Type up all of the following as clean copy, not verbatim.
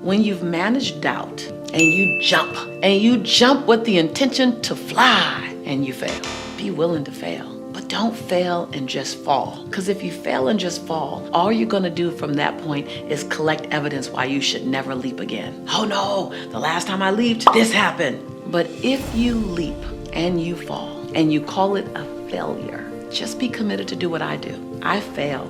When you've managed doubt and you jump with the intention to fly and you fail, be willing to fail. But don't fail and just fall. Because if you fail and just fall, all you're gonna do from that point is collect evidence why you should never leap again. Oh no, the last time I leaped, this happened. But if you leap and you fall and you call it a failure, just be committed to do what I do. I fail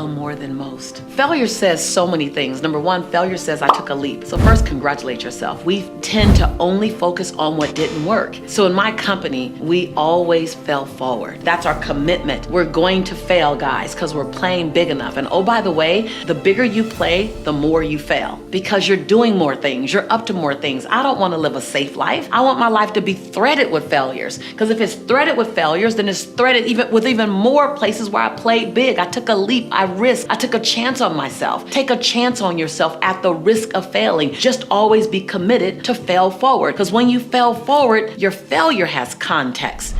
more than most. Failure says so many things. Number one, failure says I took a leap. So first, congratulate yourself. We tend to only focus on what didn't work. So in my company, we always fell forward. That's our commitment. We're going to fail, guys, because we're playing big enough. And oh, by the way, the bigger you play, the more you fail because you're doing more things. You're up to more things. I don't want to live a safe life. I want my life to be threaded with failures, because if it's threaded with failures, then it's threaded even more places where I played big. I took a leap. I risked. I took a chance on myself. Take a chance on yourself at the risk of failing. Just always be committed to fail forward, because when you fail forward, your failure has context.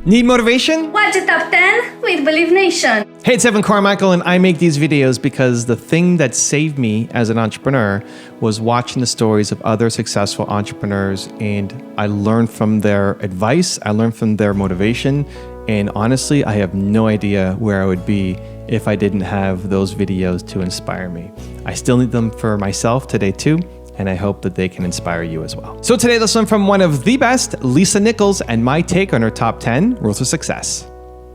Need motivation? Watch the Top 10 with Believe Nation. Hey, it's Evan Carmichael, and I make these videos because the thing that saved me as an entrepreneur was watching the stories of other successful entrepreneurs, and I learned from their advice, I learned from their motivation, and honestly, I have no idea where I would be if I didn't have those videos to inspire me. I still need them for myself today too, and I hope that they can inspire you as well. So today, let's learn from one of the best, Lisa Nichols, and my take on her top 10 rules of success.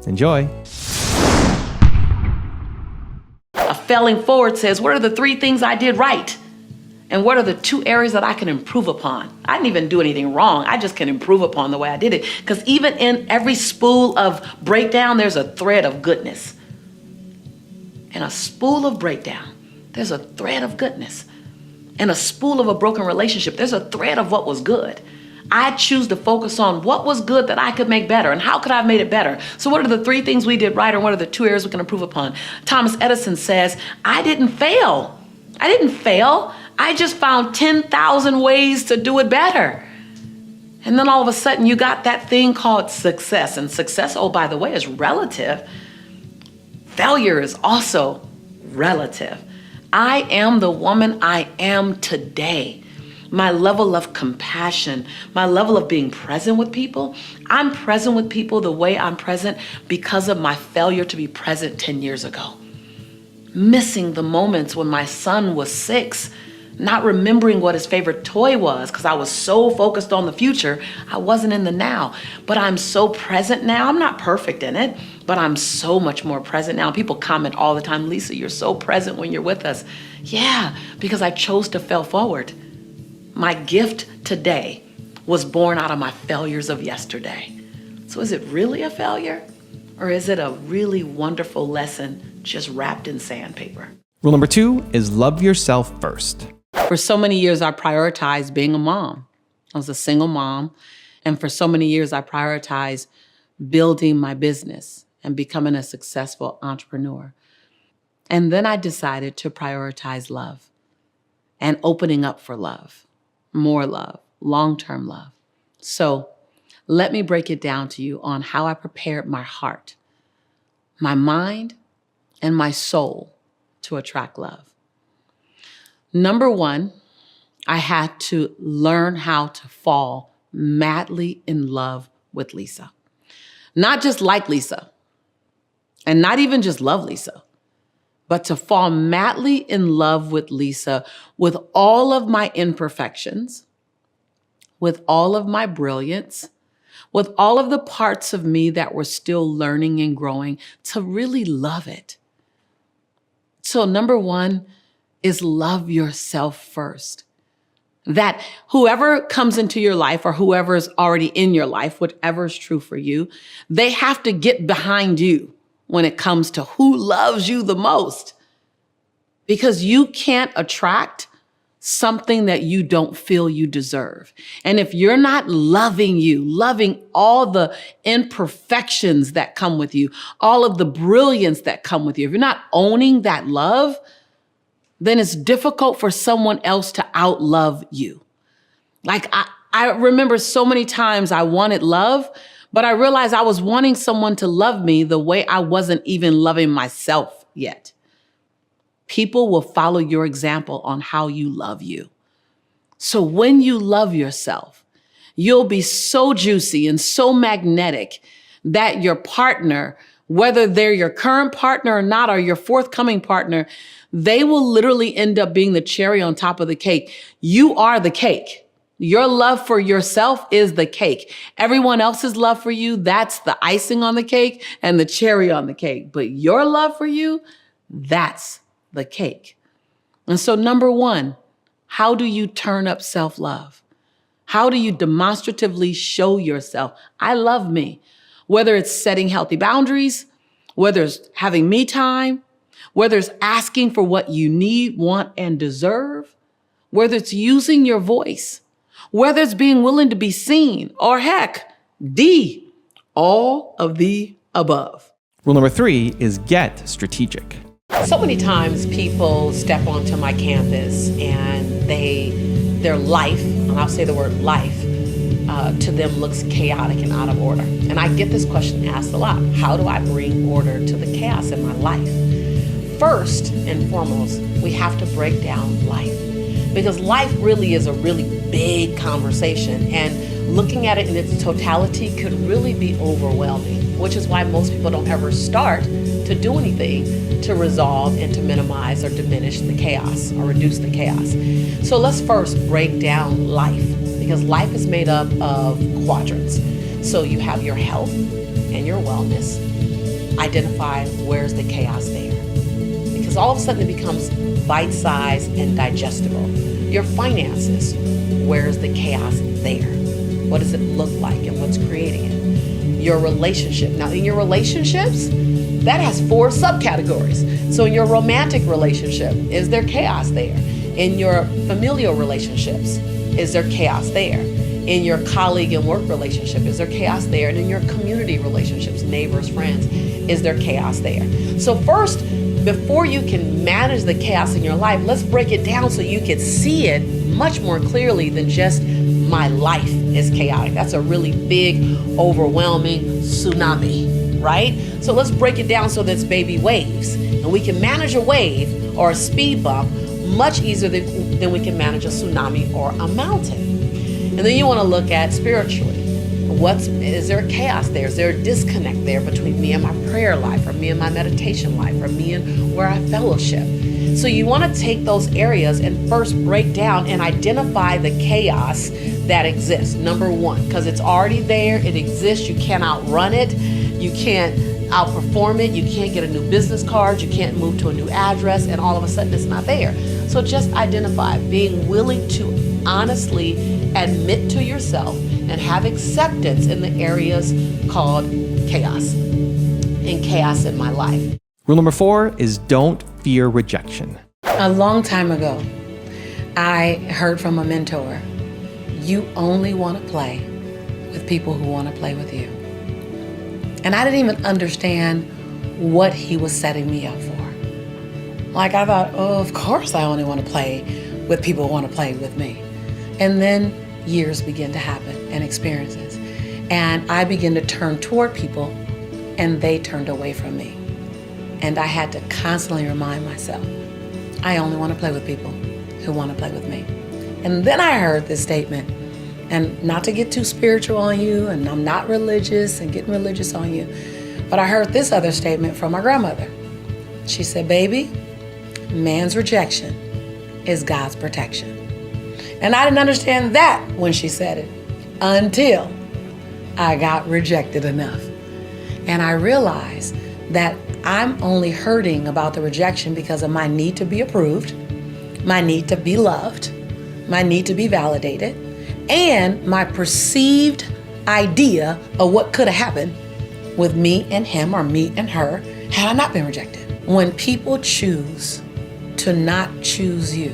Enjoy. A failing forward says, what are the 3 things I did right? And what are the 2 areas that I can improve upon? I didn't even do anything wrong. I just can improve upon the way I did it. Because even in every spool of breakdown, there's a thread of goodness. In a spool of breakdown, there's a thread of goodness. In a spool of a broken relationship, there's a thread of what was good. I choose to focus on what was good that I could make better, and how could I have made it better? So what are the 3 things we did right, or what are the 2 areas we can improve upon? Thomas Edison says, I didn't fail. I just found 10,000 ways to do it better. And then all of a sudden you got that thing called success. And success, oh, by the way, is relative. Failure is also relative. I am the woman I am today. My level of compassion, my level of being present with people. I'm present with people the way I'm present because of my failure to be present 10 years ago. Missing the moments when my son was 6, not remembering what his favorite toy was because I was so focused on the future, I wasn't in the now. But I'm so present now. I'm not perfect in it, but I'm so much more present now. People comment all the time, Lisa, you're so present when you're with us. Yeah, because I chose to fail forward. My gift today was born out of my failures of yesterday. So is it really a failure? Or is it a really wonderful lesson just wrapped in sandpaper? Rule number 2 is love yourself first. For so many years, I prioritized being a mom. I was a single mom. And for so many years, I prioritized building my business and becoming a successful entrepreneur. And then I decided to prioritize love and opening up for love, more love, long-term love. So let me break it down to you on how I prepared my heart, my mind, and my soul to attract love. Number 1, I had to learn how to fall madly in love with Lisa. Not just like Lisa, and not even just love Lisa, but to fall madly in love with Lisa with all of my imperfections, with all of my brilliance, with all of the parts of me that were still learning and growing, to really love it. So number 1 is love yourself first. That whoever comes into your life or whoever is already in your life, whatever is true for you, they have to get behind you when it comes to who loves you the most. Because you can't attract something that you don't feel you deserve. And if you're not loving you, loving all the imperfections that come with you, all of the brilliance that come with you, if you're not owning that love, then it's difficult for someone else to outlove you. Like I remember so many times I wanted love, but I realized I was wanting someone to love me the way I wasn't even loving myself yet. people will follow your example on how you love you. So when you love yourself, you'll be so juicy and so magnetic that your partner, whether they're your current partner or not, or your forthcoming partner, they will literally end up being the cherry on top of the cake. You are the cake. Your love for yourself is the cake. Everyone else's love for you, that's the icing on the cake and the cherry on the cake. But your love for you, that's the cake. And so number one, how do you turn up self-love? How do you demonstratively show yourself, I love me? Whether it's setting healthy boundaries, whether it's having me time, whether it's asking for what you need, want, and deserve, whether it's using your voice, whether it's being willing to be seen, or heck, all of the above. Rule number 3 is get strategic. So many times people step onto my campus and their life, and I'll say the word life, to them looks chaotic and out of order. And I get this question asked a lot. How do I bring order to the chaos in my life? First and foremost, we have to break down life, because life really is a really big conversation, and looking at it in its totality could really be overwhelming, which is why most people don't ever start to do anything to resolve and to minimize or diminish the chaos or reduce the chaos. So let's first break down life, because life is made up of quadrants. So you have your health and your wellness. Identify where's the chaos there, because all of a sudden it becomes bite-sized and digestible. Your finances, where's the chaos there? What does it look like and what's creating it? Your relationship. Now in your relationships, that has 4 subcategories. So in your romantic relationship, is there chaos there? In your familial relationships, is there chaos there? In your colleague and work relationship, is there chaos there? And in your community relationships, neighbors, friends, is there chaos there? So first, before you can manage the chaos in your life, let's break it down so you can see it much more clearly than just my life is chaotic. That's a really big, overwhelming tsunami, right? So let's break it down so that's baby waves. And we can manage a wave or a speed bump much easier than we can manage a tsunami or a mountain. And then you want to look at spiritually. Is there a chaos there? Is there a disconnect there between me and my prayer life, or me and my meditation life, or me and where I fellowship? So you want to take those areas and first break down and identify the chaos that exists. Number one, because it's already there, it exists, you can't outrun it, you can't outperform it, you can't get a new business card, you can't move to a new address, and all of a sudden it's not there. So just identify, being willing to honestly admit to yourself and have acceptance in the areas called chaos and chaos in my life. Rule number 4 is don't fear rejection. A long time ago, I heard from a mentor, you only want to play with people who want to play with you. And I didn't even understand what he was setting me up for. Like I thought, oh, of course I only want to play with people who want to play with me. And then years begin to happen and experiences. And I began to turn toward people and they turned away from me. And I had to constantly remind myself, I only want to play with people who want to play with me. And then I heard this statement, and not to get too spiritual on you, and I'm not religious and getting religious on you, but I heard this other statement from my grandmother. She said, baby, man's rejection is God's protection. And I didn't understand that when she said it until I got rejected enough. And I realized that I'm only hurting about the rejection because of my need to be approved, my need to be loved, my need to be validated, and my perceived idea of what could have happened with me and him or me and her had I not been rejected. When people choose to not choose you,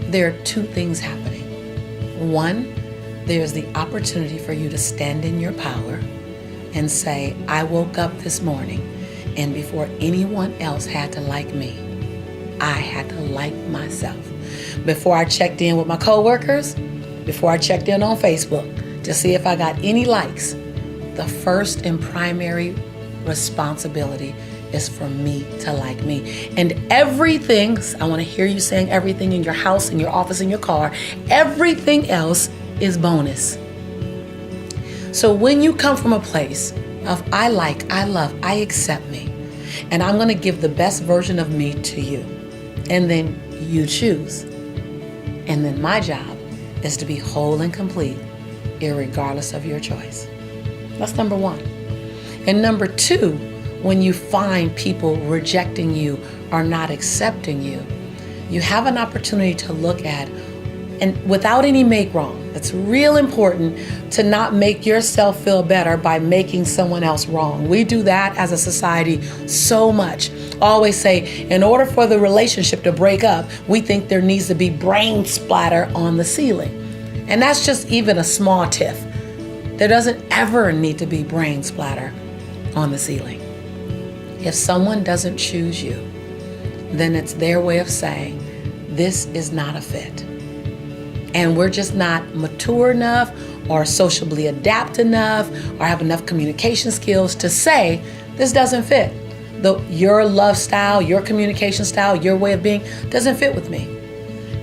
there are 2 things happening. One, there's the opportunity for you to stand in your power and say, I woke up this morning and before anyone else had to like me, I had to like myself. Before I checked in with my coworkers, before I checked in on Facebook to see if I got any likes, the first and primary responsibility is for me to like me. And everything, I want to hear you saying everything in your house, in your office, in your car, everything else is bonus. So when you come from a place of I like, I love, I accept me, and I'm going to give the best version of me to you, and then you choose. And then my job is to be whole and complete, irregardless of your choice. That's number one. And number two, when you find people rejecting you or not accepting you, you have an opportunity to look at, and without any make wrong, it's real important to not make yourself feel better by making someone else wrong. We do that as a society so much. Always say, in order for the relationship to break up, we think there needs to be brain splatter on the ceiling. And that's just even a small tiff. There doesn't ever need to be brain splatter on the ceiling. If someone doesn't choose you, then it's their way of saying, this is not a fit. And we're just not mature enough or socially adept enough or have enough communication skills to say, this doesn't fit. Your love style, your communication style, your way of being doesn't fit with me.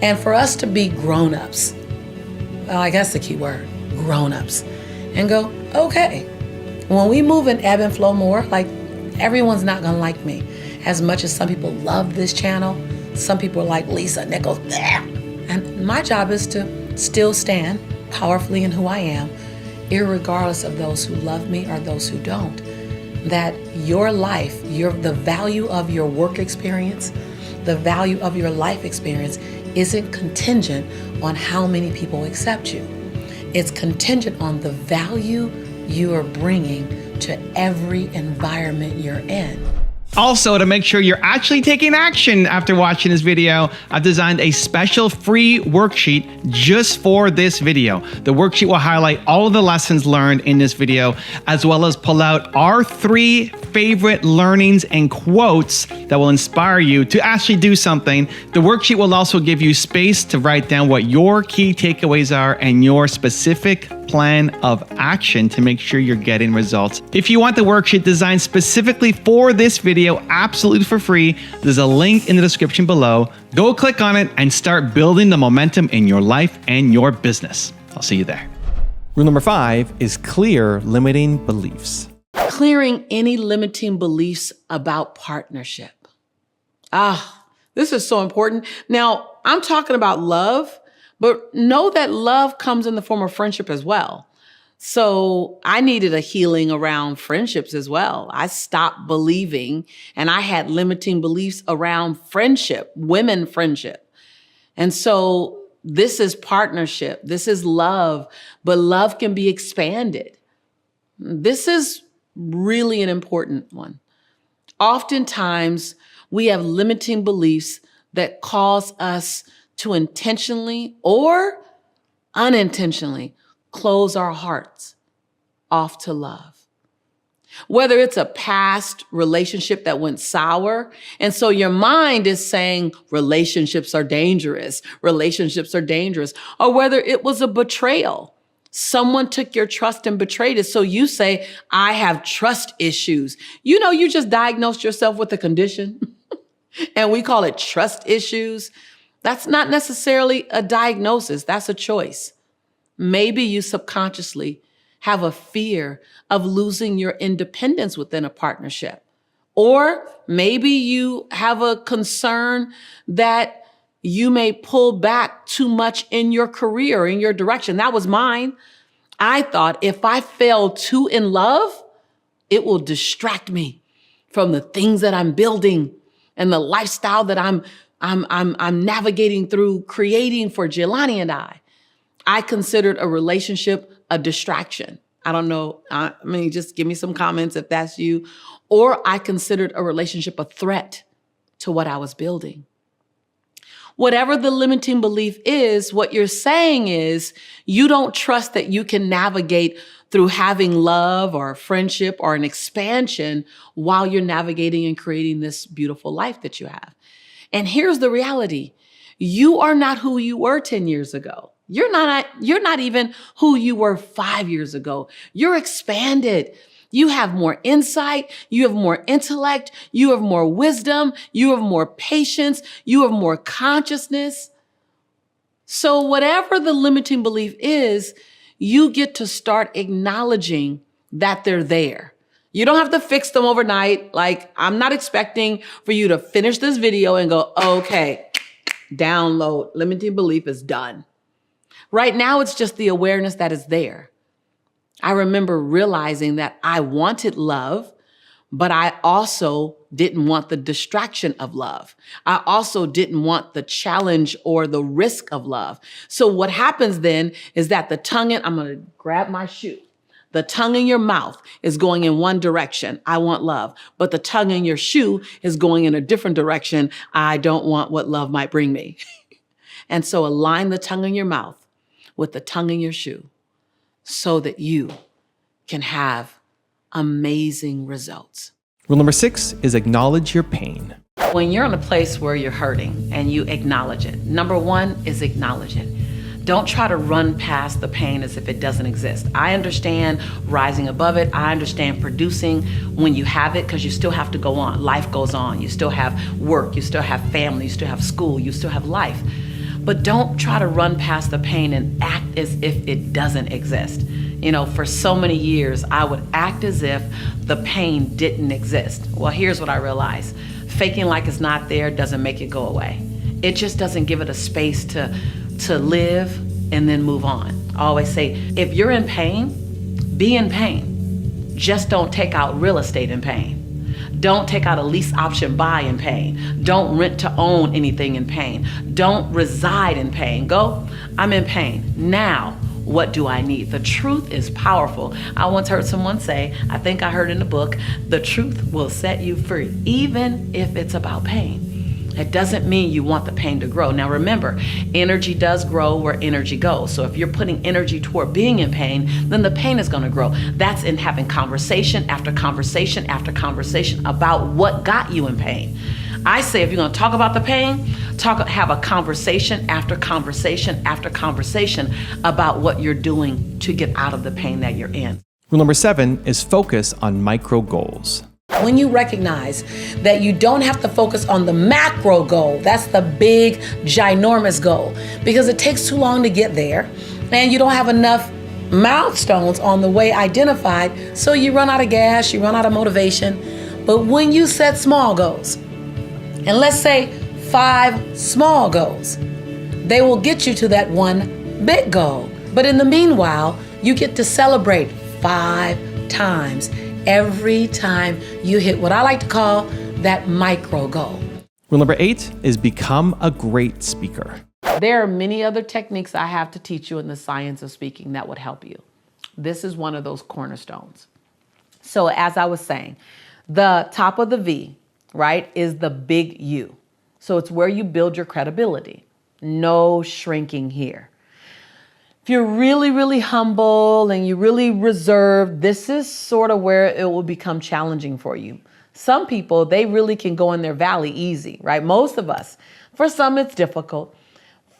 And for us to be grown-ups, well, I guess the key word, grown-ups, and go, okay, when we move in ebb and flow more, like everyone's not gonna like me. As much as some people love this channel, some people are like, Lisa Nichols, bleh. And my job is to still stand powerfully in who I am, irregardless of those who love me or those who don't. That your life, the value of your work experience, the value of your life experience isn't contingent on how many people accept you. It's contingent on the value you are bringing to every environment you're in. Also, to make sure you're actually taking action after watching this video, I've designed a special free worksheet just for this video. The worksheet will highlight all of the lessons learned in this video, as well as pull out our 3 favorite learnings and quotes that will inspire you to actually do something. The worksheet will also give you space to write down what your key takeaways are and your specific plan of action to make sure you're getting results. If you want the worksheet designed specifically for this video, absolutely for free, there's a link in the description below. Go click on it and start building the momentum in your life and your business. I'll see you there. Rule number 5 is clear limiting beliefs. Clearing any limiting beliefs about partnership. This is so important. Now, I'm talking about love, but know that love comes in the form of friendship as well. So I needed a healing around friendships as well. I stopped believing, and I had limiting beliefs around friendship, women friendship. And so this is partnership. This is love, but love can be expanded. This is really an important one. Oftentimes, we have limiting beliefs that cause us to intentionally or unintentionally close our hearts off to love. Whether it's a past relationship that went sour, and so your mind is saying relationships are dangerous, or whether it was a betrayal. Someone took your trust and betrayed it. So you say, I have trust issues. You just diagnosed yourself with a condition and we call it trust issues. That's not necessarily a diagnosis. That's a choice. Maybe you subconsciously have a fear of losing your independence within a partnership. Or maybe you have a concern that you may pull back too much in your career, in your direction. That was mine. I thought if I fail too in love, it will distract me from the things that I'm building and the lifestyle that I'm navigating through creating for Jelani and I. I considered a relationship a distraction. I don't know. Just give me some comments if that's you. Or I considered a relationship a threat to what I was building. Whatever the limiting belief is, what you're saying is you don't trust that you can navigate through having love or friendship or an expansion while you're navigating and creating this beautiful life that you have. And here's the reality. You are not who you were 10 years ago. You're not even who you were 5 years ago. You're expanded. You have more insight, you have more intellect, you have more wisdom, you have more patience, you have more consciousness. So whatever the limiting belief is, you get to start acknowledging that they're there. You don't have to fix them overnight. Like, I'm not expecting for you to finish this video and go, okay, download, limiting belief is done. Right now, it's just the awareness that is there. I remember realizing that I wanted love, but I also didn't want the distraction of love. I also didn't want the challenge or the risk of love. So what happens then is that I'm going to grab my shoe. The tongue in your mouth is going in one direction. I want love. But the tongue in your shoe is going in a different direction. I don't want what love might bring me. And so align the tongue in your mouth with the tongue in your shoe so that you can have amazing results. Rule number 6 is acknowledge your pain. When you're in a place where you're hurting and you acknowledge it, number 1 is acknowledge it. Don't try to run past the pain as if it doesn't exist. I understand rising above it. I understand producing when you have it, because you still have to go on. Life goes on. You still have work. You still have family. You still have school. You still have life. But don't try to run past the pain and act as if it doesn't exist. You know, for so many years, I would act as if the pain didn't exist. Well, here's what I realized. Faking like it's not there doesn't make it go away. It just doesn't give it a space to live and then move on. I always say, if you're in pain, be in pain. Just don't take out real estate in pain. Don't take out a lease option buy in pain. Don't rent to own anything in pain. Don't reside in pain. Go, I'm in pain. Now, what do I need? The truth is powerful. I once heard someone say, I think I heard in the book, the truth will set you free, even if it's about pain. It doesn't mean you want the pain to grow. Now remember, energy does grow where energy goes. So if you're putting energy toward being in pain, then the pain is going to grow. That's in having conversation after conversation after conversation about what got you in pain. I say, if you're going to talk about the pain, have a conversation after conversation after conversation about what you're doing to get out of the pain that you're in. Rule number 7 is focus on micro goals. When you recognize that you don't have to focus on the macro goal, that's the big, ginormous goal, because it takes too long to get there and you don't have enough milestones on the way identified, so you run out of gas, you run out of motivation. But when you set small goals, and let's say 5 small goals, they will get you to that one big goal. But in the meanwhile, you get to celebrate 5 times every time you hit what I like to call that micro goal. Rule number 8 is become a great speaker. There are many other techniques I have to teach you in the science of speaking that would help you. This is one of those cornerstones. So as I was saying, the top of the V, right, is the big U. So it's where you build your credibility. No shrinking here. If you're really, really humble and you're really reserved, this is sort of where it will become challenging for you. Some people, they really can go in their valley easy, right? Most of us. For some, it's difficult.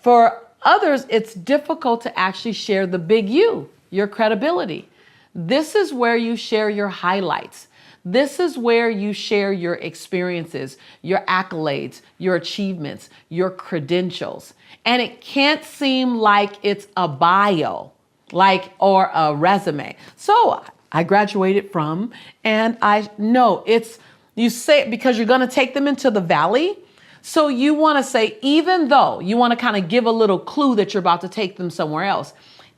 For others, it's difficult to actually share the big U, your credibility. This is where you share your highlights. This is where you share your experiences, your accolades, your achievements, your credentials. And it can't seem like it's a bio, or a resume. So I graduated from, and you say it because you're going to take them into the valley. So you want to say, even though you want to kind of give a little clue that you're about to take them somewhere else,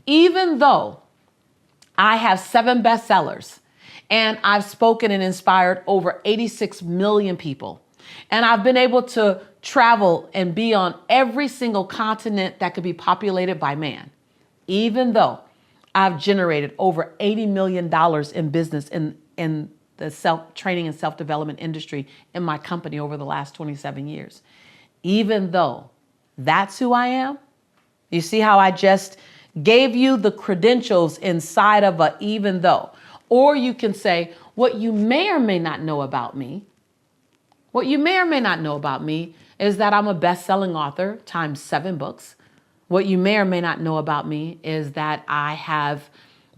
even though I have 7 bestsellers, and I've spoken and inspired over 86 million people. And I've been able to travel and be on every single continent that could be populated by man. Even though I've generated over $80 million in business in the self-training and self-development industry in my company over the last 27 years. Even though that's who I am, you see how I just gave you the credentials inside of a even though. Or you can say, what you may or may not know about me, is that I'm a best-selling author times 7 books. What you may or may not know about me is that I have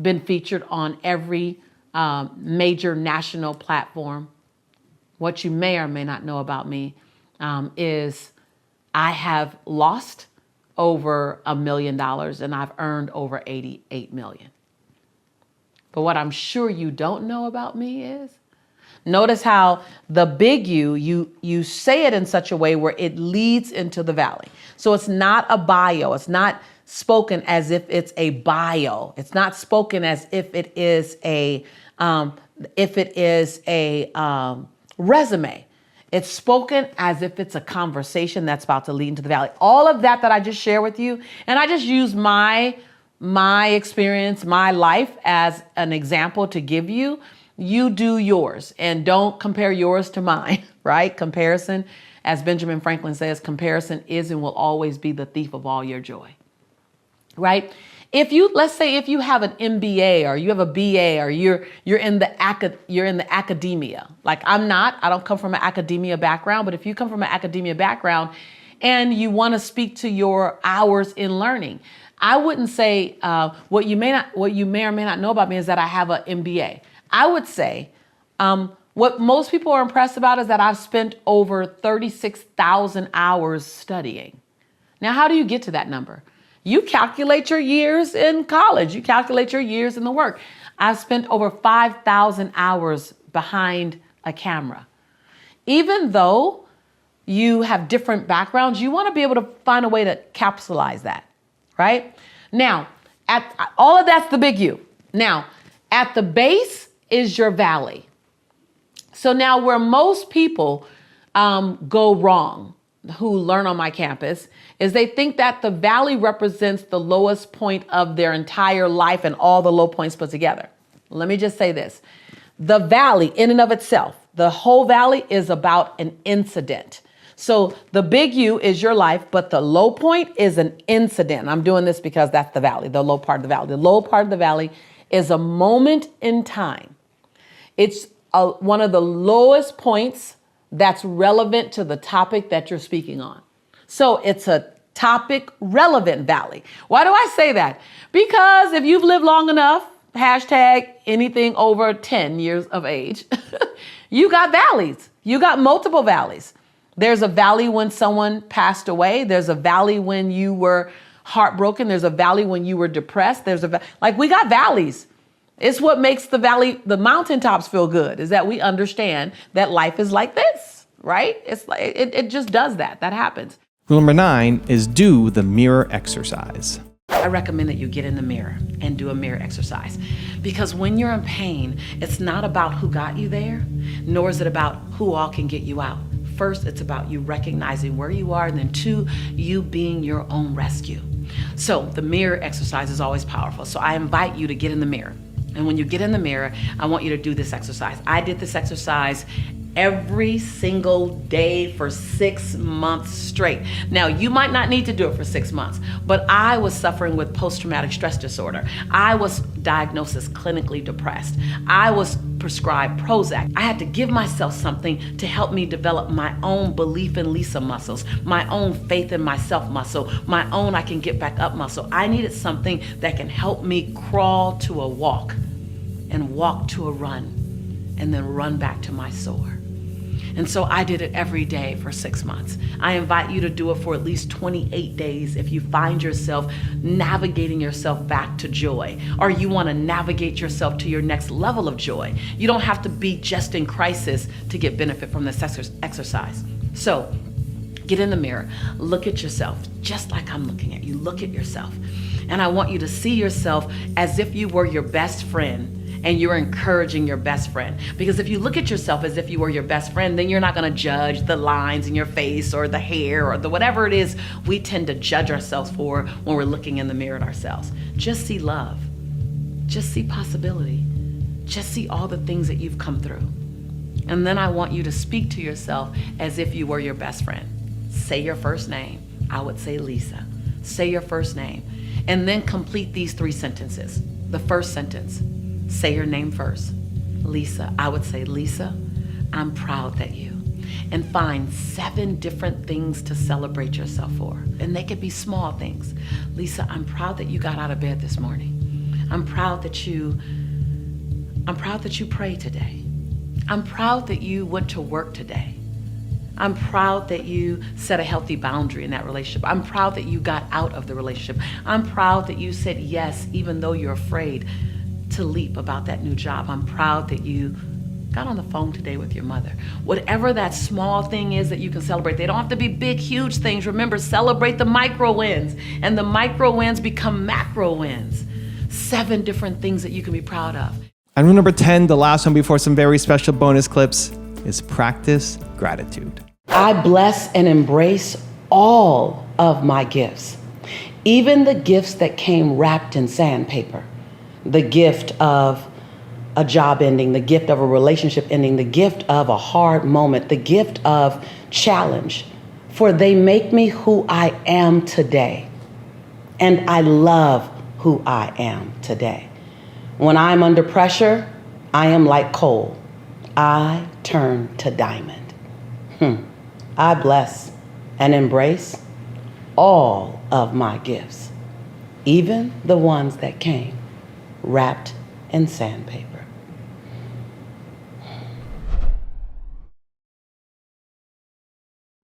been featured on every major national platform. What you may or may not know about me is I have lost over $1 million and I've earned over 88 million. But what I'm sure you don't know about me is, notice how the big you say it in such a way where it leads into the valley. So it's not a bio. It's not spoken as if it's a bio. It's not spoken as if it is a resume. It's spoken as if it's a conversation that's about to lead into the valley. All of that I just share with you, and I just use my experience, my life as an example to give you. You do yours and don't compare yours to mine, right? Comparison, as Benjamin Franklin says, comparison is and will always be the thief of all your joy, right? Let's say if you have an MBA or you have a BA or you're in the academia, like I don't come from an academia background, but if you come from an academia background and you want to speak to your hours in learning, I wouldn't say what you may or may not know about me is that I have an MBA. I would say what most people are impressed about is that I've spent over 36,000 hours studying. Now, how do you get to that number? You calculate your years in college. You calculate your years in the work. I've spent over 5,000 hours behind a camera. Even though you have different backgrounds, you want to be able to find a way to capsulize that, right? Now, all of that's the big you. Now, at the base is your valley. So now where most people go wrong, who learn on my campus, is they think that the valley represents the lowest point of their entire life and all the low points put together. Let me just say this. The valley in and of itself, the whole valley is about an incident. So the big U is your life, but the low point is an incident. I'm doing this because that's the valley, the low part of the valley. The low part of the valley is a moment in time. It's one of the lowest points that's relevant to the topic that you're speaking on. So it's a topic relevant valley. Why do I say that? Because if you've lived long enough, hashtag anything over 10 years of age, you got valleys. You got multiple valleys. There's a valley when someone passed away. There's a valley when you were heartbroken. There's a valley when you were depressed. We got valleys. It's what makes the mountaintops feel good, is that we understand that life is like this, right? It's like, it just does that. That happens. Rule number 9 is do the mirror exercise. I recommend that you get in the mirror and do a mirror exercise, because when you're in pain, it's not about who got you there, nor is it about who all can get you out. First, it's about you recognizing where you are, and then 2, you being your own rescue. So the mirror exercise is always powerful. So I invite you to get in the mirror. And when you get in the mirror, I want you to do this exercise. I did this exercise every single day for 6 months straight. Now, you might not need to do it for 6 months, but I was suffering with post-traumatic stress disorder. I was diagnosed as clinically depressed. I was prescribed Prozac. I had to give myself something to help me develop my own belief in Lisa muscles, my own faith in myself muscle, my own I can get back up muscle. I needed something that can help me crawl to a walk and walk to a run and then run back to my soar. And so I did it every day for 6 months. I invite you to do it for at least 28 days if you find yourself navigating yourself back to joy, or you want to navigate yourself to your next level of joy. You don't have to be just in crisis to get benefit from this exercise. So get in the mirror, look at yourself just like I'm looking at you. Look at yourself. And I want you to see yourself as if you were your best friend and you're encouraging your best friend. Because if you look at yourself as if you were your best friend, then you're not gonna judge the lines in your face or the hair or the whatever it is we tend to judge ourselves for when we're looking in the mirror at ourselves. Just see love. Just see possibility. Just see all the things that you've come through. And then I want you to speak to yourself as if you were your best friend. Say your first name. I would say Lisa. Say your first name. And then complete these 3 sentences. The first sentence, say your name first. Lisa. I would say, Lisa, I'm proud that you. And find 7 different things to celebrate yourself for. And they could be small things. Lisa, I'm proud that you got out of bed this morning. I'm proud that you I'm proud that you prayed today. I'm proud that you went to work today. I'm proud that you set a healthy boundary in that relationship. I'm proud that you got out of the relationship. I'm proud that you said yes, even though you're afraid to leap about that new job. I'm proud that you got on the phone today with your mother. Whatever that small thing is that you can celebrate, they don't have to be big, huge things. Remember, celebrate the micro wins, and the micro wins become macro wins. 7 different things that you can be proud of. And rule number 10, the last one before some very special bonus clips, is practice gratitude. I bless and embrace all of my gifts, even the gifts that came wrapped in sandpaper. The gift of a job ending, the gift of a relationship ending, the gift of a hard moment, the gift of challenge, for they make me who I am today. And I love who I am today. When I'm under pressure, I am like coal. I turn to diamond. I bless and embrace all of my gifts, even the ones that came wrapped in sandpaper.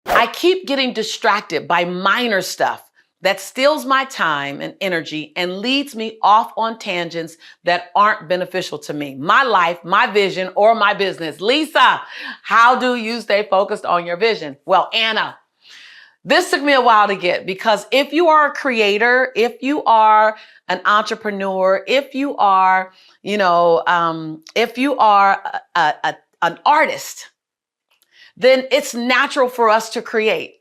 I keep getting distracted by minor stuff that steals my time and energy and leads me off on tangents that aren't beneficial to me, my life, my vision, or my business. Lisa, how do you stay focused on your vision? Well, Anna, this took me a while to get, because if you are a creator, if you are an entrepreneur, if you are, if you are an artist, then it's natural for us to create.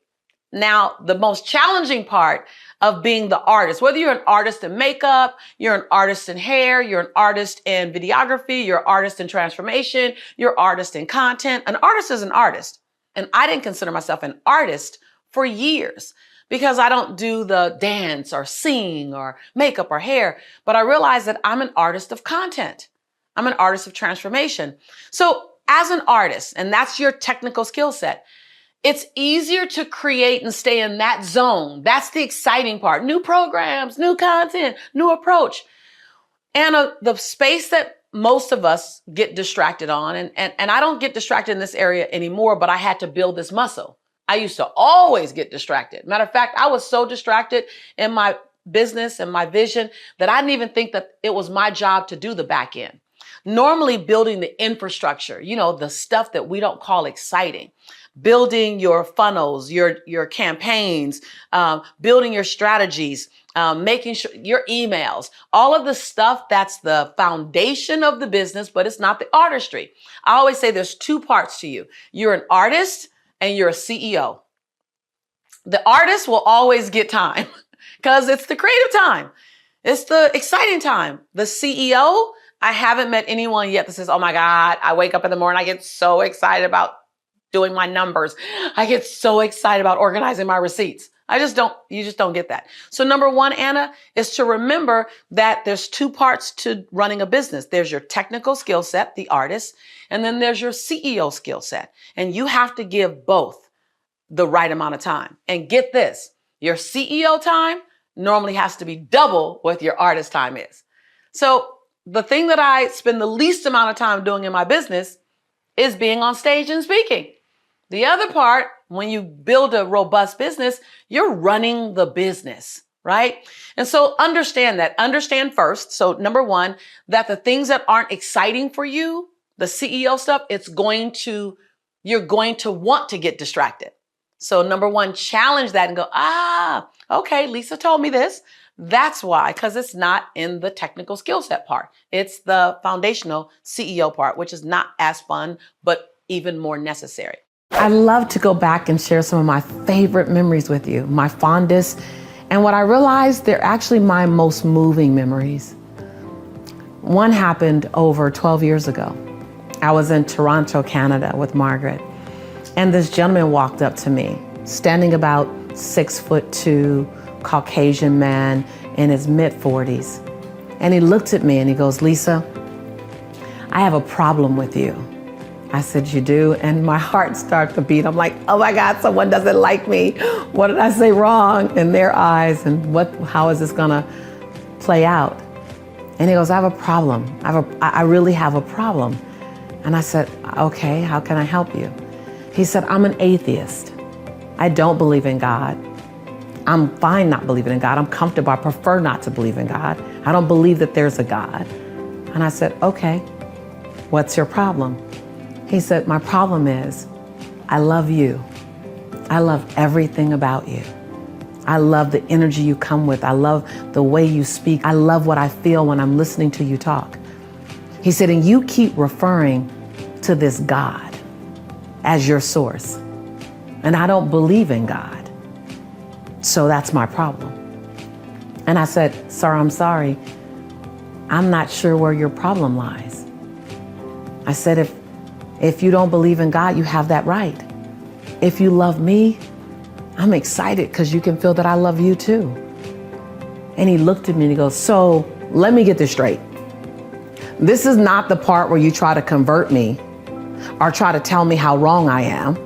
Now, the most challenging part of being the artist, whether you're an artist in makeup, you're an artist in hair, you're an artist in videography, you're an artist in transformation, you're an artist in content. An artist is an artist. And I didn't consider myself an artist for years because I don't do the dance or sing or makeup or hair. But I realized that I'm an artist of content. I'm an artist of transformation. So as an artist, and that's your technical skill set, it's easier to create and stay in that zone. That's the exciting part. New programs, new content, new approach. And the space that most of us get distracted on, and I don't get distracted in this area anymore, but I had to build this muscle. I used to always get distracted. Matter of fact, I was so distracted in my business and my vision that I didn't even think that it was my job to do the back end. Normally building the infrastructure, the stuff that we don't call exciting. Building your funnels, your campaigns, building your strategies, making sure your emails, all of the stuff that's the foundation of the business, but it's not the artistry. I always say there's 2 parts to you. You're an artist and you're a CEO. The artist will always get time because it's the creative time. It's the exciting time. The CEO, I haven't met anyone yet that says, oh my God, I wake up in the morning, I get so excited about doing my numbers. I get so excited about organizing my receipts. You just don't get that. So number 1, Anna, is to remember that there's 2 parts to running a business. There's your technical skill set, the artist, and then there's your CEO skill set. And you have to give both the right amount of time. And get this, your CEO time normally has to be double what your artist time is. So the thing that I spend the least amount of time doing in my business is being on stage and speaking. The other part, when you build a robust business, you're running the business, right? And so understand that. Understand first. So number 1, that the things that aren't exciting for you, the CEO stuff, you're going to want to get distracted. So number 1, challenge that and go, okay, Lisa told me this. That's why, because it's not in the technical skill set part. It's the foundational CEO part, which is not as fun, but even more necessary. I love to go back and share some of my favorite memories with you, my fondest. And what I realized, they're actually my most moving memories. One happened over 12 years ago. I was in Toronto, Canada with Margaret. And this gentleman walked up to me, standing about 6'2", Caucasian man in his mid-40s. And he looked at me and he goes, Lisa, I have a problem with you. I said, you do? And my heart started to beat. I'm like, oh my God, someone doesn't like me. What did I say wrong in their eyes? And how is this gonna play out? And he goes, I have a problem. I really have a problem. And I said, okay, how can I help you? He said, I'm an atheist. I don't believe in God. I'm fine not believing in God. I'm comfortable. I prefer not to believe in God. I don't believe that there's a God. And I said, okay, what's your problem? He said, my problem is I love you. I love everything about you. I love the energy you come with. I love the way you speak. I love what I feel when I'm listening to you talk. He said, and you keep referring to this God as your source. And I don't believe in God. So that's my problem. And I said, sir, I'm sorry. I'm not sure where your problem lies. I said, if you don't believe in God, you have that right. If you love me, I'm excited because you can feel that I love you too. And he looked at me and he goes, so let me get this straight. This is not the part where you try to convert me or try to tell me how wrong I am,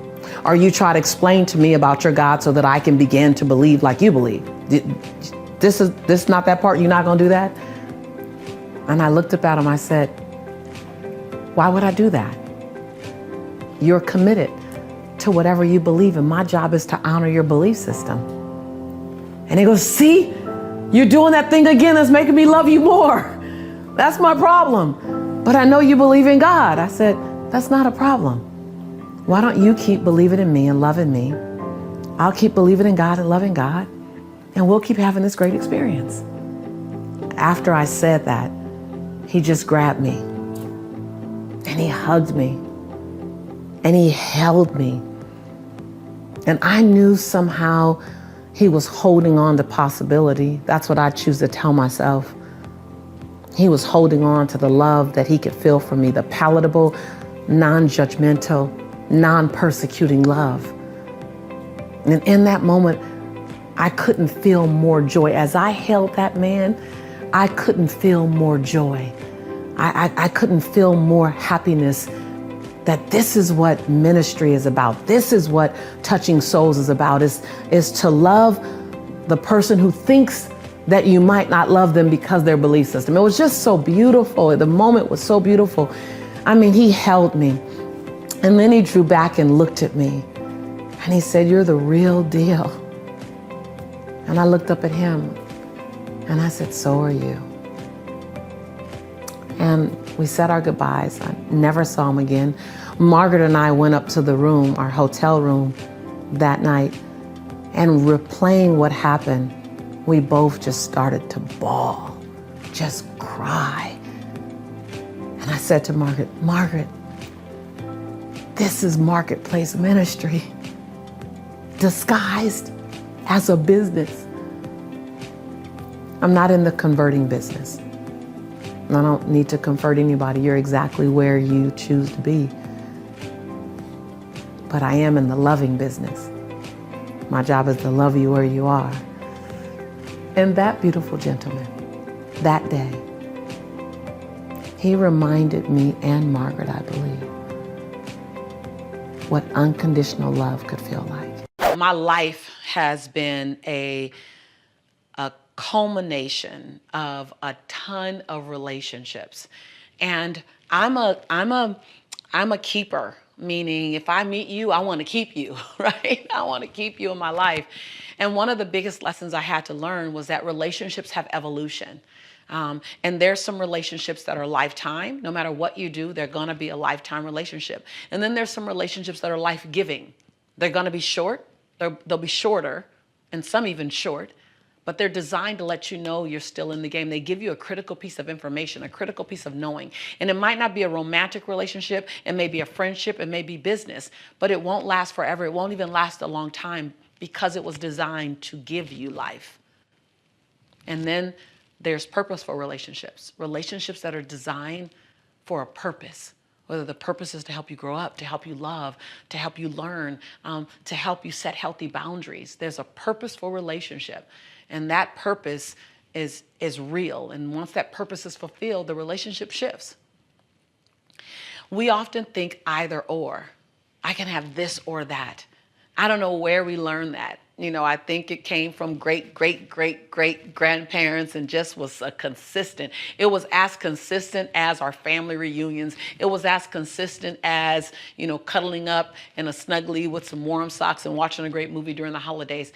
or you try to explain to me about your God so that I can begin to believe like you believe. This is not that part. You're not going to do that? And I looked up at him. I said, why would I do that? You're committed to whatever you believe in. My job is to honor your belief system. And he goes, see, you're doing that thing again that's making me love you more. That's my problem. But I know you believe in God. I said, that's not a problem. Why don't you keep believing in me and loving me? I'll keep believing in God and loving God, and we'll keep having this great experience. After I said that, he just grabbed me and he hugged me and he held me. And I knew somehow he was holding on to possibility. That's what I choose to tell myself. He was holding on to the love that he could feel for me, the palatable, non-judgmental, non-persecuting love. And in that moment, I couldn't feel more joy. As I held that man, I couldn't feel more joy. I couldn't feel more happiness that this is what ministry is about. This is what touching souls is about, is to love the person who thinks that you might not love them because their belief system. It was just so beautiful. The moment was so beautiful. I mean, he held me. And then he drew back and looked at me. And he said, you're the real deal. And I looked up at him and I said, so are you. And we said our goodbyes. I never saw him again. Margaret and I went up to the room, our hotel room that night, and replaying what happened, we both just started to bawl, just cry. And I said to Margaret, this is marketplace ministry disguised as a business. I'm not in the converting business. I don't need to convert anybody. You're exactly where you choose to be. But I am in the loving business. My job is to love you where you are. And that beautiful gentleman, that day, he reminded me and Margaret, I believe, what unconditional love could feel like. My life has been a culmination of a ton of relationships. And I'm a keeper, meaning if I meet you, I want to keep you, right? I want to keep you in my life. And one of the biggest lessons I had to learn was that relationships have evolution. And there's some relationships that are lifetime. No matter what you do, they're going to be a lifetime relationship. And then there's some relationships that are life-giving. They're going to be short. They'll be shorter, and some even short. But they're designed to let you know you're still in the game. They give you a critical piece of information, a critical piece of knowing. And it might not be a romantic relationship. It may be a friendship. It may be business. But it won't last forever. It won't even last a long time because it was designed to give you life. And then there's purposeful relationships. Relationships that are designed for a purpose. Whether the purpose is to help you grow up, to help you love, to help you learn, to help you set healthy boundaries. There's a purposeful relationship. And that purpose is real. And once that purpose is fulfilled, the relationship shifts. We often think either or. I can have this or that. I don't know where we learn that. I think it came from great, great, great, great grandparents and just was a consistent. It was as consistent as our family reunions. It was as consistent as, cuddling up in a snuggly with some warm socks and watching a great movie during the holidays.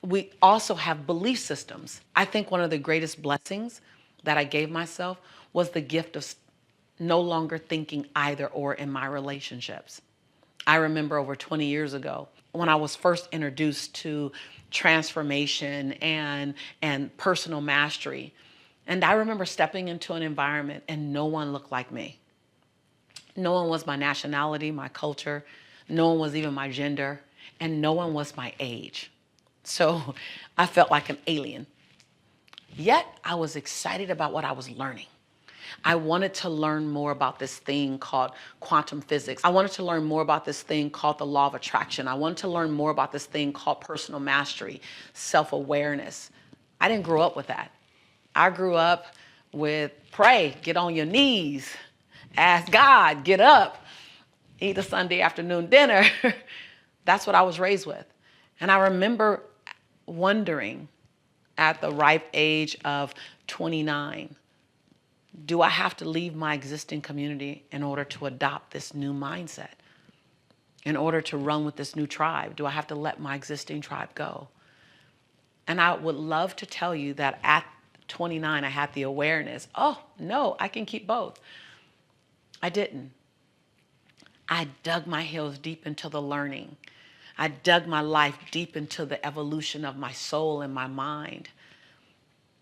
We also have belief systems. I think one of the greatest blessings that I gave myself was the gift of no longer thinking either or in my relationships. I remember over 20 years ago when I was first introduced to transformation and personal mastery. And I remember stepping into an environment and no one looked like me. No one was my nationality, my culture. No one was even my gender. And no one was my age. So I felt like an alien. Yet I was excited about what I was learning. I wanted to learn more about this thing called quantum physics. I wanted to learn more about this thing called the law of attraction. I wanted to learn more about this thing called personal mastery, self-awareness. I didn't grow up with that. I grew up with pray, get on your knees, ask God, get up, eat a Sunday afternoon dinner. That's what I was raised with. And I remember wondering at the ripe age of 29, do I have to leave my existing community in order to adopt this new mindset? In order to run with this new tribe? Do I have to let my existing tribe go? And I would love to tell you that at 29, I had the awareness, oh, no, I can keep both. I didn't. I dug my heels deep into the learning. I dug my life deep into the evolution of my soul and my mind.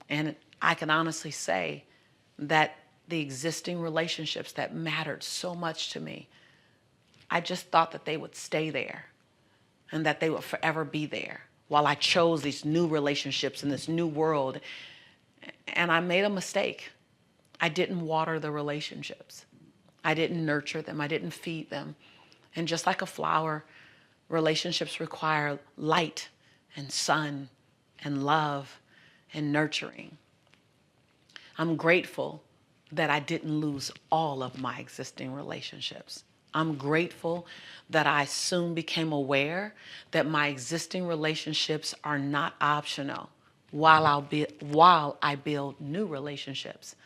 And I can honestly say that the existing relationships that mattered so much to me, I just thought that they would stay there and that they would forever be there while I chose these new relationships in this new world. And I made a mistake. I didn't water the relationships. I didn't nurture them. I didn't feed them. And just like a flower, relationships require light and sun and love and nurturing. I'm grateful that I didn't lose all of my existing relationships. I'm grateful that I soon became aware that my existing relationships are not optional while I build new relationships.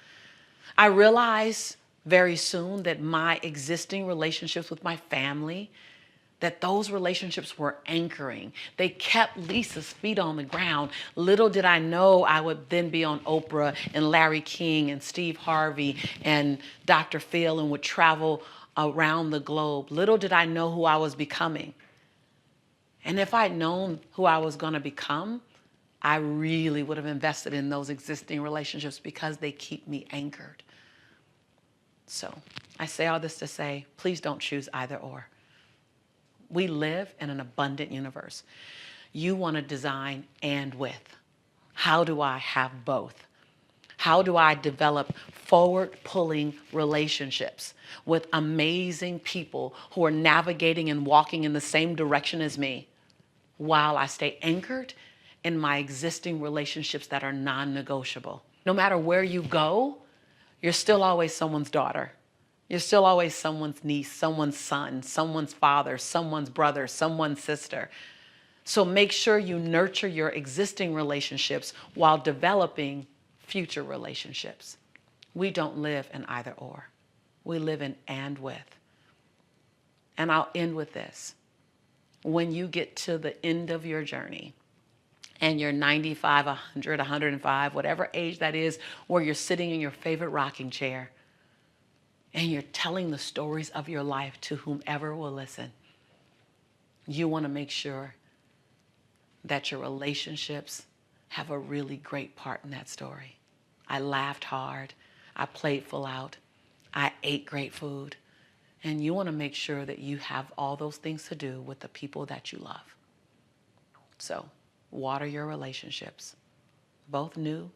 I realized very soon that my existing relationships with my family, that those relationships were anchoring. They kept Lisa's feet on the ground. Little did I know I would then be on Oprah and Larry King and Steve Harvey and Dr. Phil and would travel around the globe. Little did I know who I was becoming. And if I'd known who I was going to become, I really would have invested in those existing relationships because they keep me anchored. So I say all this to say, please don't choose either or. We live in an abundant universe. You want to design and with. How do I have both? How do I develop forward-pulling relationships with amazing people who are navigating and walking in the same direction as me while I stay anchored in my existing relationships that are non-negotiable? No matter where you go, you're still always someone's daughter. You're still always someone's niece, someone's son, someone's father, someone's brother, someone's sister. So make sure you nurture your existing relationships while developing future relationships. We don't live in either or. We live in and with. And I'll end with this. When you get to the end of your journey and you're 95, 100, 105, whatever age that is, where you're sitting in your favorite rocking chair, and you're telling the stories of your life to whomever will listen, you want to make sure that your relationships have a really great part in that story. I laughed hard. I played full out. I ate great food. And you want to make sure that you have all those things to do with the people that you love. So water your relationships, both new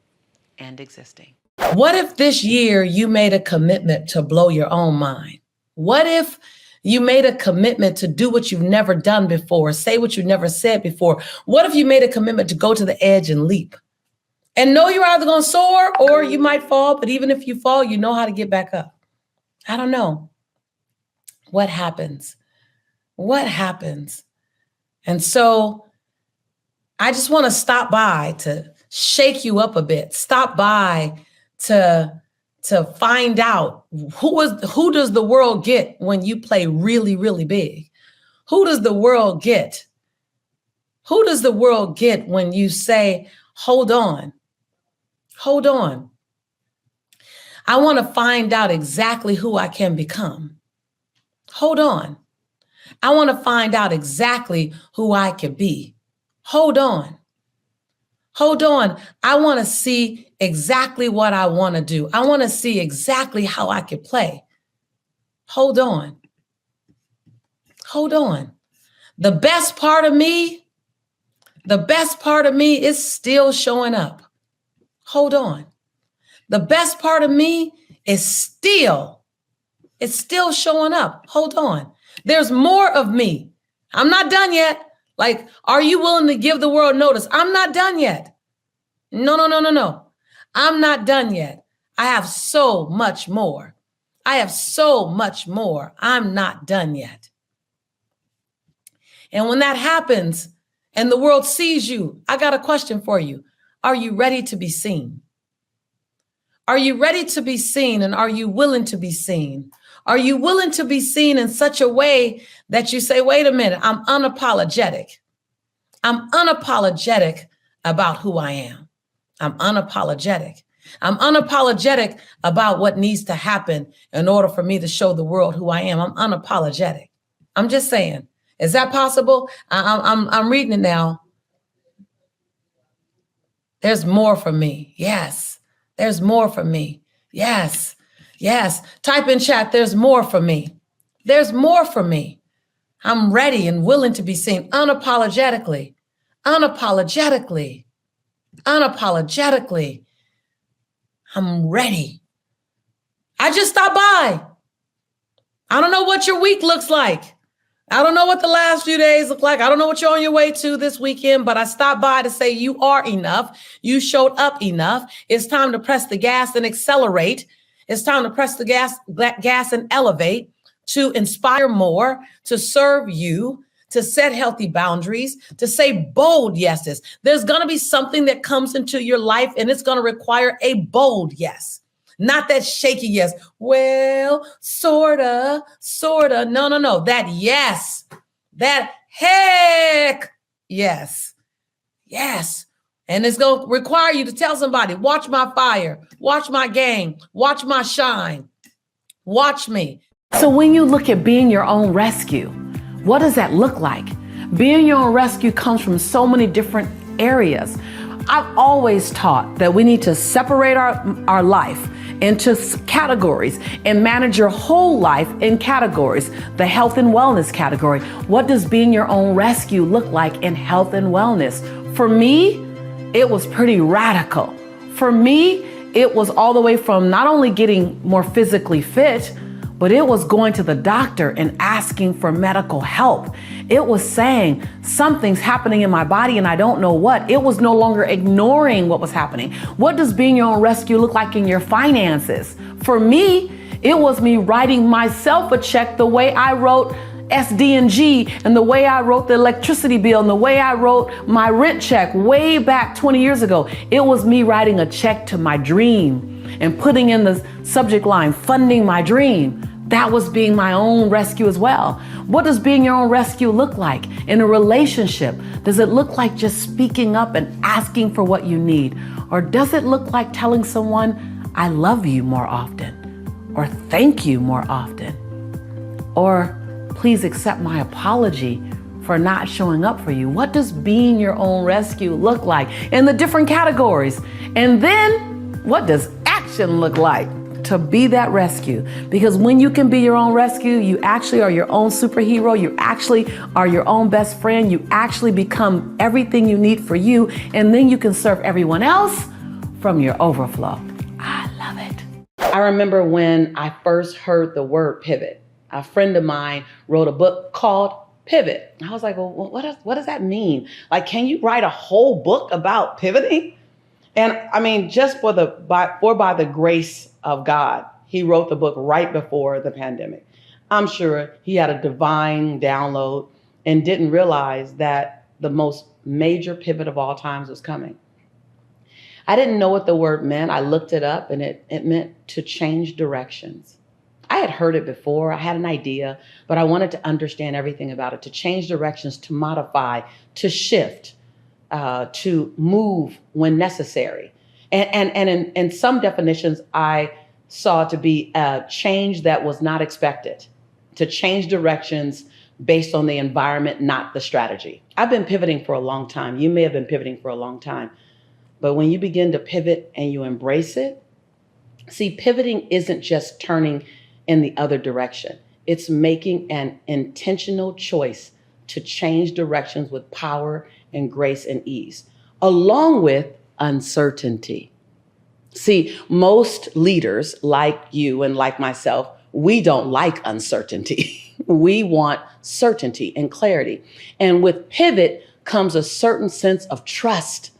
and existing. What if this year you made a commitment to blow your own mind? What if you made a commitment to do what you've never done before, say what you've never said before? What if you made a commitment to go to the edge and leap? And know you're either going to soar or you might fall, but even if you fall, you know how to get back up. I don't know. What happens? What happens? And so I just want to stop by to shake you up a bit. Stop by to find out who does the world get when you play really, really big? Who does the world get? Who does the world get when you say, hold on, hold on. I want to find out exactly who I can become. Hold on. I want to find out exactly who I can be. Hold on. Hold on. I want to see exactly what I want to do. I want to see exactly how I can play. Hold on. Hold on. The best part of me is still showing up. Hold on. The best part of me is still showing up. Hold on. There's more of me. I'm not done yet. Like, are you willing to give the world notice? I'm not done yet. No. I'm not done yet. I have so much more. I'm not done yet. And when that happens and the world sees you, I got a question for you. Are you ready to be seen? Are you ready to be seen, and are you willing to be seen? Are you willing to be seen in such a way that you say, wait a minute, I'm unapologetic. I'm unapologetic about who I am. I'm unapologetic. I'm unapologetic about what needs to happen in order for me to show the world who I am. I'm unapologetic. I'm just saying, is that possible? I'm reading it now. There's more for me. Yes. There's more for me. Yes. Type in chat, there's more for me. There's more for me. I'm ready and willing to be seen unapologetically. Unapologetically. I'm ready. I just stopped by. I don't know what your week looks like. I don't know what the last few days look like. I don't know what you're on your way to this weekend, but I stopped by to say you are enough. You showed up enough. It's time to press the gas and accelerate. It's time to press the gas and elevate, to inspire more, to serve you, to set healthy boundaries, to say bold yeses. There's going to be something that comes into your life, and it's going to require a bold yes. Not that shaky yes. Well, sorta. No. That yes. That heck yes. And it's going to require you to tell somebody, watch my fire, watch my game, watch my shine, watch me. So when you look at being your own rescue, what does that look like? Being your own rescue comes from so many different areas. I've always taught that we need to separate our life into categories and manage your whole life in categories. The health and wellness category. What does being your own rescue look like in health and wellness? For me, it was pretty radical. For me, it was all the way from not only getting more physically fit, but it was going to the doctor and asking for medical help. It was saying something's happening in my body and I don't know what. It was no longer ignoring what was happening. What does being your own rescue look like in your finances? For me, it was me writing myself a check the way I wrote SD&G and the way I wrote the electricity bill and the way I wrote my rent check way back 20 years ago. It was me writing a check to my dream and putting in the subject line, funding my dream. That was being my own rescue as well. What does being your own rescue look like in a relationship? Does it look like just speaking up and asking for what you need? Or does it look like telling someone, I love you more often? Or thank you more often? Or please accept my apology for not showing up for you? What does being your own rescue look like in the different categories? And then what does action look like to be that rescue? Because when you can be your own rescue, you actually are your own superhero. You actually are your own best friend. You actually become everything you need for you. And then you can serve everyone else from your overflow. I love it. I remember when I first heard the word pivot. A friend of mine wrote a book called Pivot. I was like, well, what does that mean? Like, can you write a whole book about pivoting? And I mean, just by the grace of God, he wrote the book right before the pandemic. I'm sure he had a divine download and didn't realize that the most major pivot of all times was coming. I didn't know what the word meant. I looked it up, and it meant to change directions. I had heard it before. I had an idea, but I wanted to understand everything about it, to change directions, to modify, to shift, to move when necessary. And in some definitions, I saw to be a change that was not expected, to change directions based on the environment, not the strategy. I've been pivoting for a long time. You may have been pivoting for a long time. But when you begin to pivot and you embrace it, see, pivoting isn't just turning in the other direction. It's making an intentional choice to change directions with power and grace and ease, along with uncertainty. See, most leaders like you and like myself, we don't like uncertainty. We want certainty and clarity. And with pivot comes a certain sense of trust,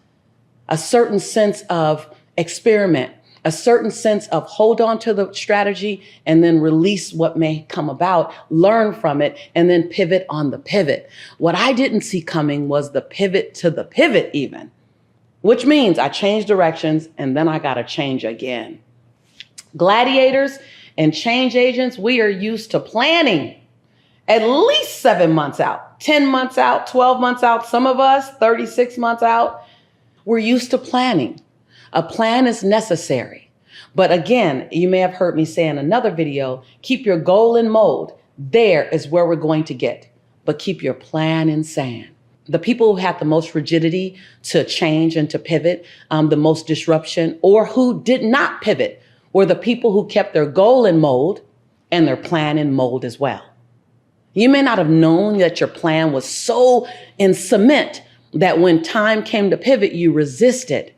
a certain sense of experiment, a certain sense of hold on to the strategy and then release what may come about, learn from it, and then pivot on the pivot. What I didn't see coming was the pivot to the pivot even, which means I changed directions and then I got to change again. Gladiators and change agents, we are used to planning at least 7 months out, 10 months out, 12 months out, some of us 36 months out. We're used to planning. A plan is necessary. But again, you may have heard me say in another video, keep your goal in mold. There is where we're going to get. But keep your plan in sand. The people who had the most rigidity to change and to pivot, the most disruption, or who did not pivot, were the people who kept their goal in mold and their plan in mold as well. You may not have known that your plan was so in cement that when time came to pivot, you resisted.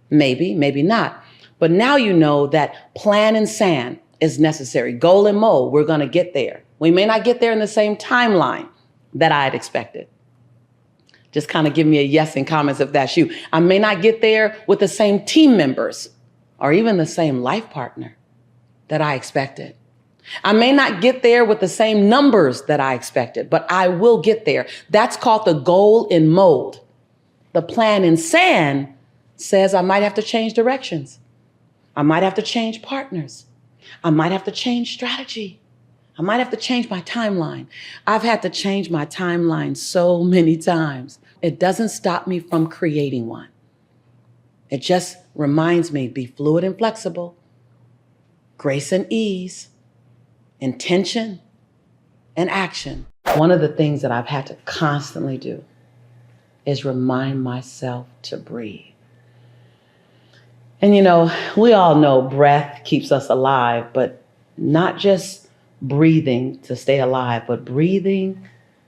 Maybe, maybe not. But now you know that plan in sand is necessary. Goal in mold, we're going to get there. We may not get there in the same timeline that I had expected. Just kind of give me a yes in comments if that's you. I may not get there with the same team members or even the same life partner that I expected. I may not get there with the same numbers that I expected, but I will get there. That's called the goal in mold. The plan in sand says I might have to change directions. I might have to change partners. I might have to change strategy. I might have to change my timeline. I've had to change my timeline so many times. It doesn't stop me from creating one. It just reminds me, be fluid and flexible, grace and ease, intention and action. One of the things that I've had to constantly do is remind myself to breathe. And you know, we all know breath keeps us alive, but not just breathing to stay alive, but breathing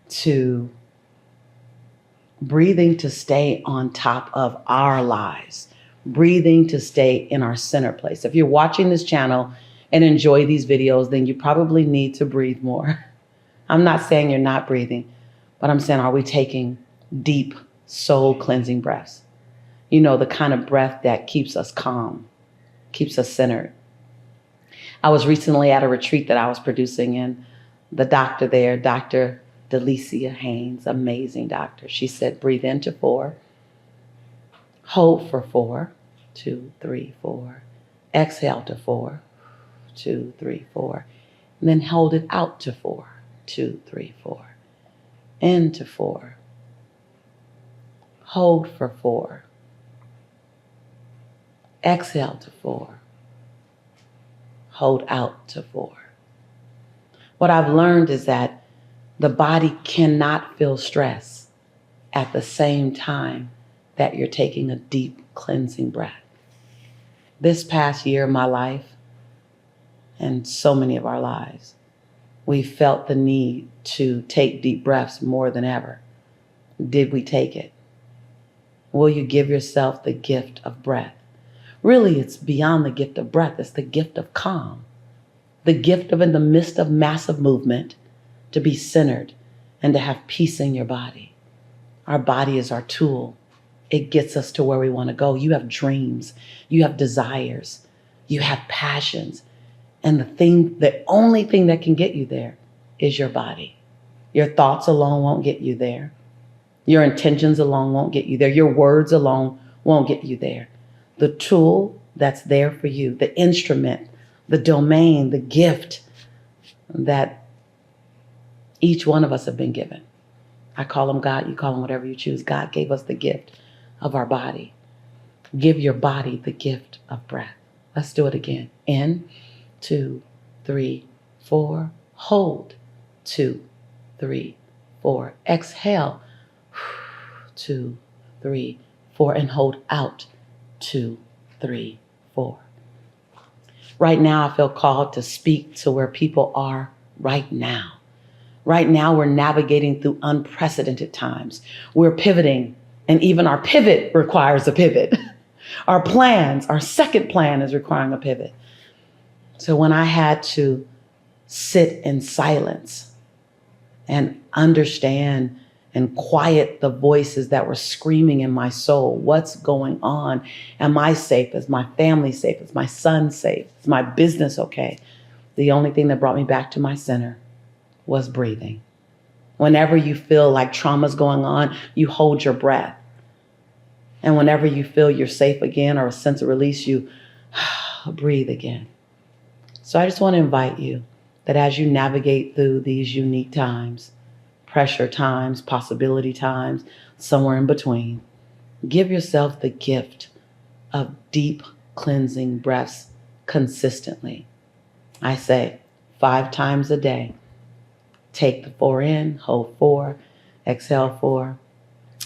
to stay on top of our lives, breathing to stay in our center place. If you're watching this channel and enjoy these videos, then you probably need to breathe more. I'm not saying you're not breathing, but I'm saying, are we taking deep, soul cleansing breaths? You know, the kind of breath that keeps us calm, keeps us centered. I was recently at a retreat that I was producing, and the doctor there, Dr. Delicia Haynes, amazing doctor. She said, breathe into 4, hold for 4, 2, 3, 4, exhale to 4, 2, 3, 4, and then hold it out to 4, 2, 3, 4, into 4, hold for 4, exhale to 4, hold out to 4. What I've learned is that the body cannot feel stress at the same time that you're taking a deep cleansing breath. This past year of my life, and so many of our lives, we felt the need to take deep breaths more than ever. Did we take it? Will you give yourself the gift of breath? Really, it's beyond the gift of breath. It's the gift of calm. The gift of, in the midst of massive movement, to be centered and to have peace in your body. Our body is our tool. It gets us to where we want to go. You have dreams. You have desires. You have passions. And the only thing that can get you there is your body. Your thoughts alone won't get you there. Your intentions alone won't get you there. Your words alone won't get you there. The tool that's there for you, the instrument, the domain, the gift that each one of us have been given. I call him God, you call him whatever you choose. God gave us the gift of our body. Give your body the gift of breath. Let's do it again. In, 2, 3, 4. Hold, 2, 3, 4. Exhale, 2, 3, 4. And hold out, 2, 3, 4. Right now, I feel called to speak to where people are right now. Right now, we're navigating through unprecedented times. We're pivoting, and even our pivot requires a pivot. Our plans, our second plan is requiring a pivot. So when I had to sit in silence and understand and quiet the voices that were screaming in my soul, what's going on? Am I safe? Is my family safe? Is my son safe? Is my business okay? The only thing that brought me back to my center was breathing. Whenever you feel like trauma's going on, you hold your breath. And whenever you feel you're safe again or a sense of release, you breathe again. So I just want to invite you that as you navigate through these unique times, pressure times, possibility times, somewhere in between, give yourself the gift of deep cleansing breaths consistently. I say 5 times a day. Take the 4 in, hold 4, exhale 4,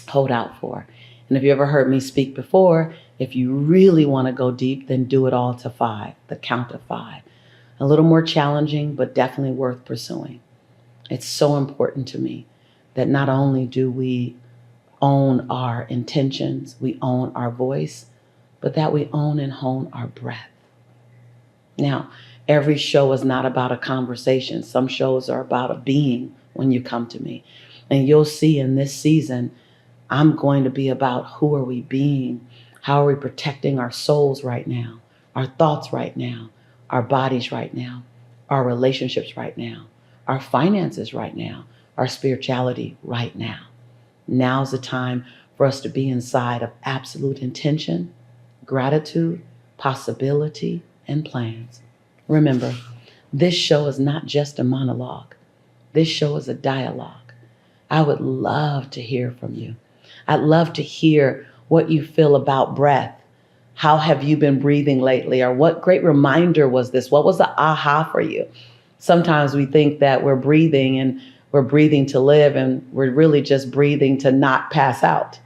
hold out 4. And if you ever heard me speak before, if you really want to go deep, then do it all to 5, the count of 5. A little more challenging, but definitely worth pursuing. It's so important to me that not only do we own our intentions, we own our voice, but that we own and hone our breath. Now, every show is not about a conversation. Some shows are about a being when you come to me. And you'll see in this season, I'm going to be about who are we being? How are we protecting our souls right now? Our thoughts right now? Our bodies right now? Our relationships right now? Our finances right now? Our spirituality right now? Now's the time for us to be inside of absolute intention, gratitude, possibility, and plans. Remember, this show is not just a monologue. This show is a dialogue. I would love to hear from you. I'd love to hear what you feel about breath. How have you been breathing lately? Or what great reminder was this? What was the aha for you? Sometimes we think that we're breathing and we're breathing to live, and we're really just breathing to not pass out.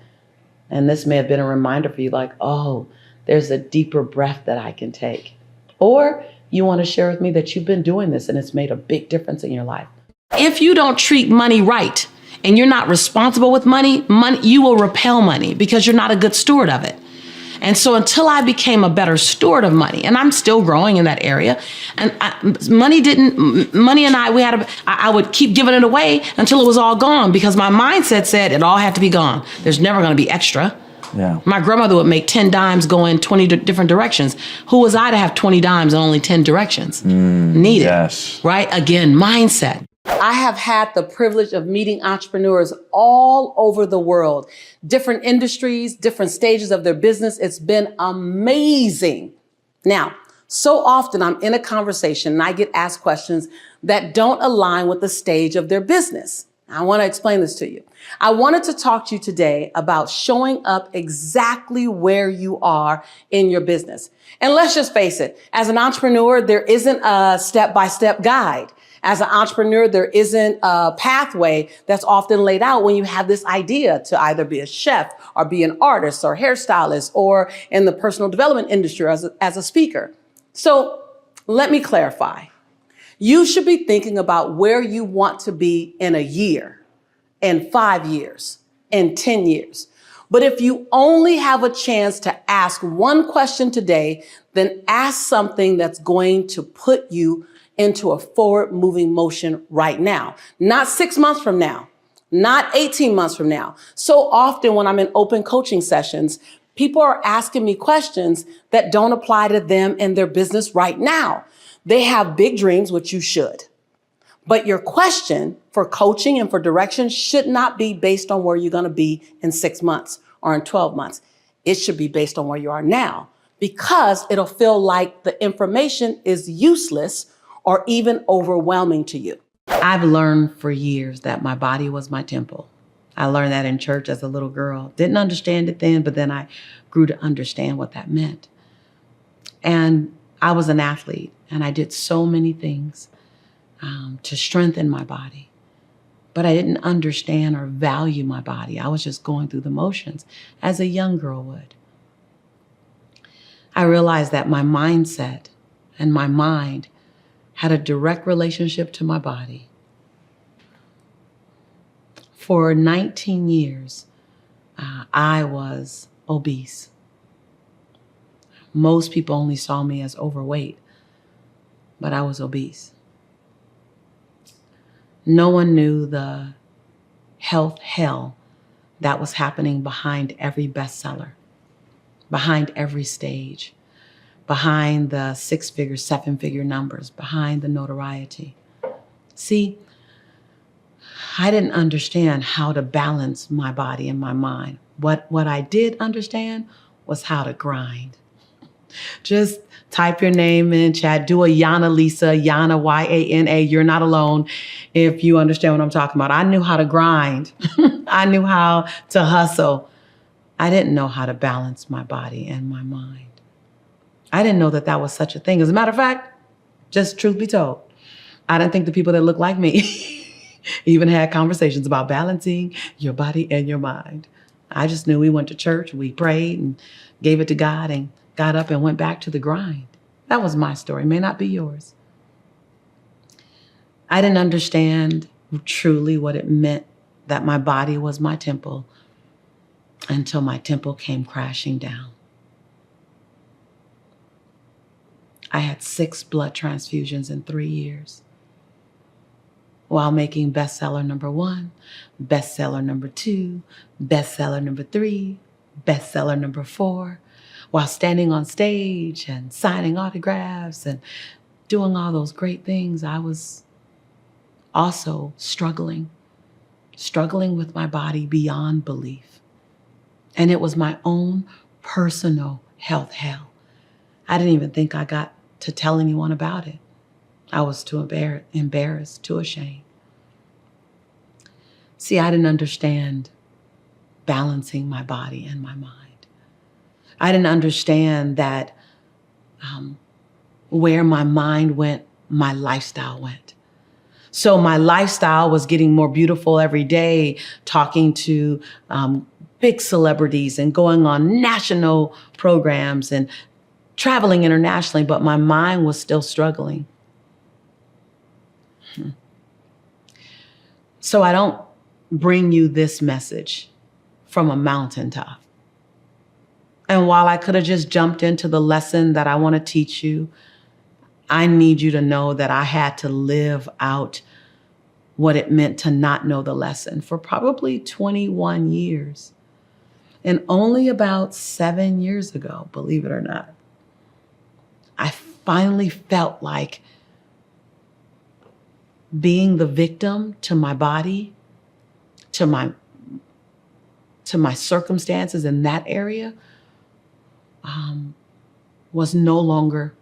And this may have been a reminder for you, like, oh, there's a deeper breath that I can take. Or you want to share with me that you've been doing this and it's made a big difference in your life. If you don't treat money right and you're not responsible with money, you will repel money because you're not a good steward of it. And so until I became a better steward of money, and I'm still growing in that area, and money and I would keep giving it away until it was all gone because my mindset said it all had to be gone. There's never going to be extra. Yeah. My grandmother would make 10 dimes go in 20 different directions. Who was I to have 20 dimes and only 10 directions needed? Yes. Right? Again, mindset. I have had the privilege of meeting entrepreneurs all over the world, different industries, different stages of their business. It's been amazing. Now, so often I'm in a conversation and I get asked questions that don't align with the stage of their business. I want to explain this to you. I wanted to talk to you today about showing up exactly where you are in your business. And let's just face it, as an entrepreneur, there isn't a step-by-step guide. As an entrepreneur, there isn't a pathway that's often laid out when you have this idea to either be a chef or be an artist or hairstylist or in the personal development industry as a speaker. So let me clarify. You should be thinking about where you want to be in a year, in 5 years, in 10 years. But if you only have a chance to ask one question today, then ask something that's going to put you into a forward moving motion right now, not 6 months from now, not 18 months from now. So often when I'm in open coaching sessions, people are asking me questions that don't apply to them and their business right now. They have big dreams, which you should, But your question for coaching and for direction should not be based on where you're going to be in 6 months or in 12 months. It should be based on where you are now, because it'll feel like the information is useless or even overwhelming to you. I've learned for years that my body was my temple. I learned that in church as a little girl. Didn't understand it then, but then I grew to understand what that meant. And I was an athlete, and I did so many things to strengthen my body. But I didn't understand or value my body. I was just going through the motions as a young girl would. I realized that my mindset and my mind had a direct relationship to my body. For 19 years, I was obese. Most people only saw me as overweight, but I was obese. No one knew the health hell that was happening behind every bestseller, behind every stage, behind the 6-figure, 7-figure numbers, behind the notoriety. See, I didn't understand how to balance my body and my mind. What I did understand was how to grind. Just type your name in chat, do a Yana Lisa, Yana, Y-A-N-A, you're not alone if you understand what I'm talking about. I knew how to grind. I knew how to hustle. I didn't know how to balance my body and my mind. I didn't know that that was such a thing. As a matter of fact, just truth be told, I didn't think the people that looked like me even had conversations about balancing your body and your mind. I just knew we went to church, we prayed and gave it to God and got up and went back to the grind. That was my story, may not be yours. I didn't understand truly what it meant that my body was my temple until my temple came crashing down. I had 6 blood transfusions in 3 years while making bestseller number 1, bestseller number 2, bestseller number 3, bestseller number 4, while standing on stage and signing autographs and doing all those great things. I was also struggling with my body beyond belief. And it was my own personal health hell. I didn't even think I got to tell anyone about it. I was too embarrassed, too ashamed. See, I didn't understand balancing my body and my mind. I didn't understand that where my mind went, my lifestyle went. So my lifestyle was getting more beautiful every day, talking to big celebrities and going on national programs and traveling internationally, but my mind was still struggling. So I don't bring you this message from a mountaintop. And while I could have just jumped into the lesson that I want to teach you, I need you to know that I had to live out what it meant to not know the lesson for probably 21 years. And only about 7 years ago, believe it or not, I finally felt like being the victim to my body, to my circumstances in that area, was no longer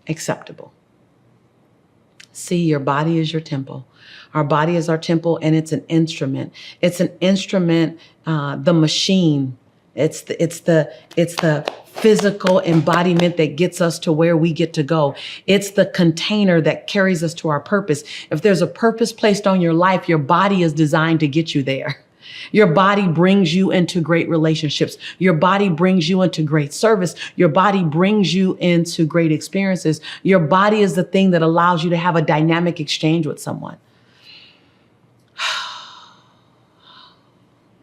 acceptable. See, your body is your temple. Our body is our temple, and it's an instrument. It's an instrument, the machine. It's the physical embodiment that gets us to where we get to go. It's the container that carries us to our purpose. If there's a purpose placed on your life, your body is designed to get you there. Your body brings you into great relationships. Your body brings you into great service. Your body brings you into great experiences. Your body is the thing that allows you to have a dynamic exchange with someone.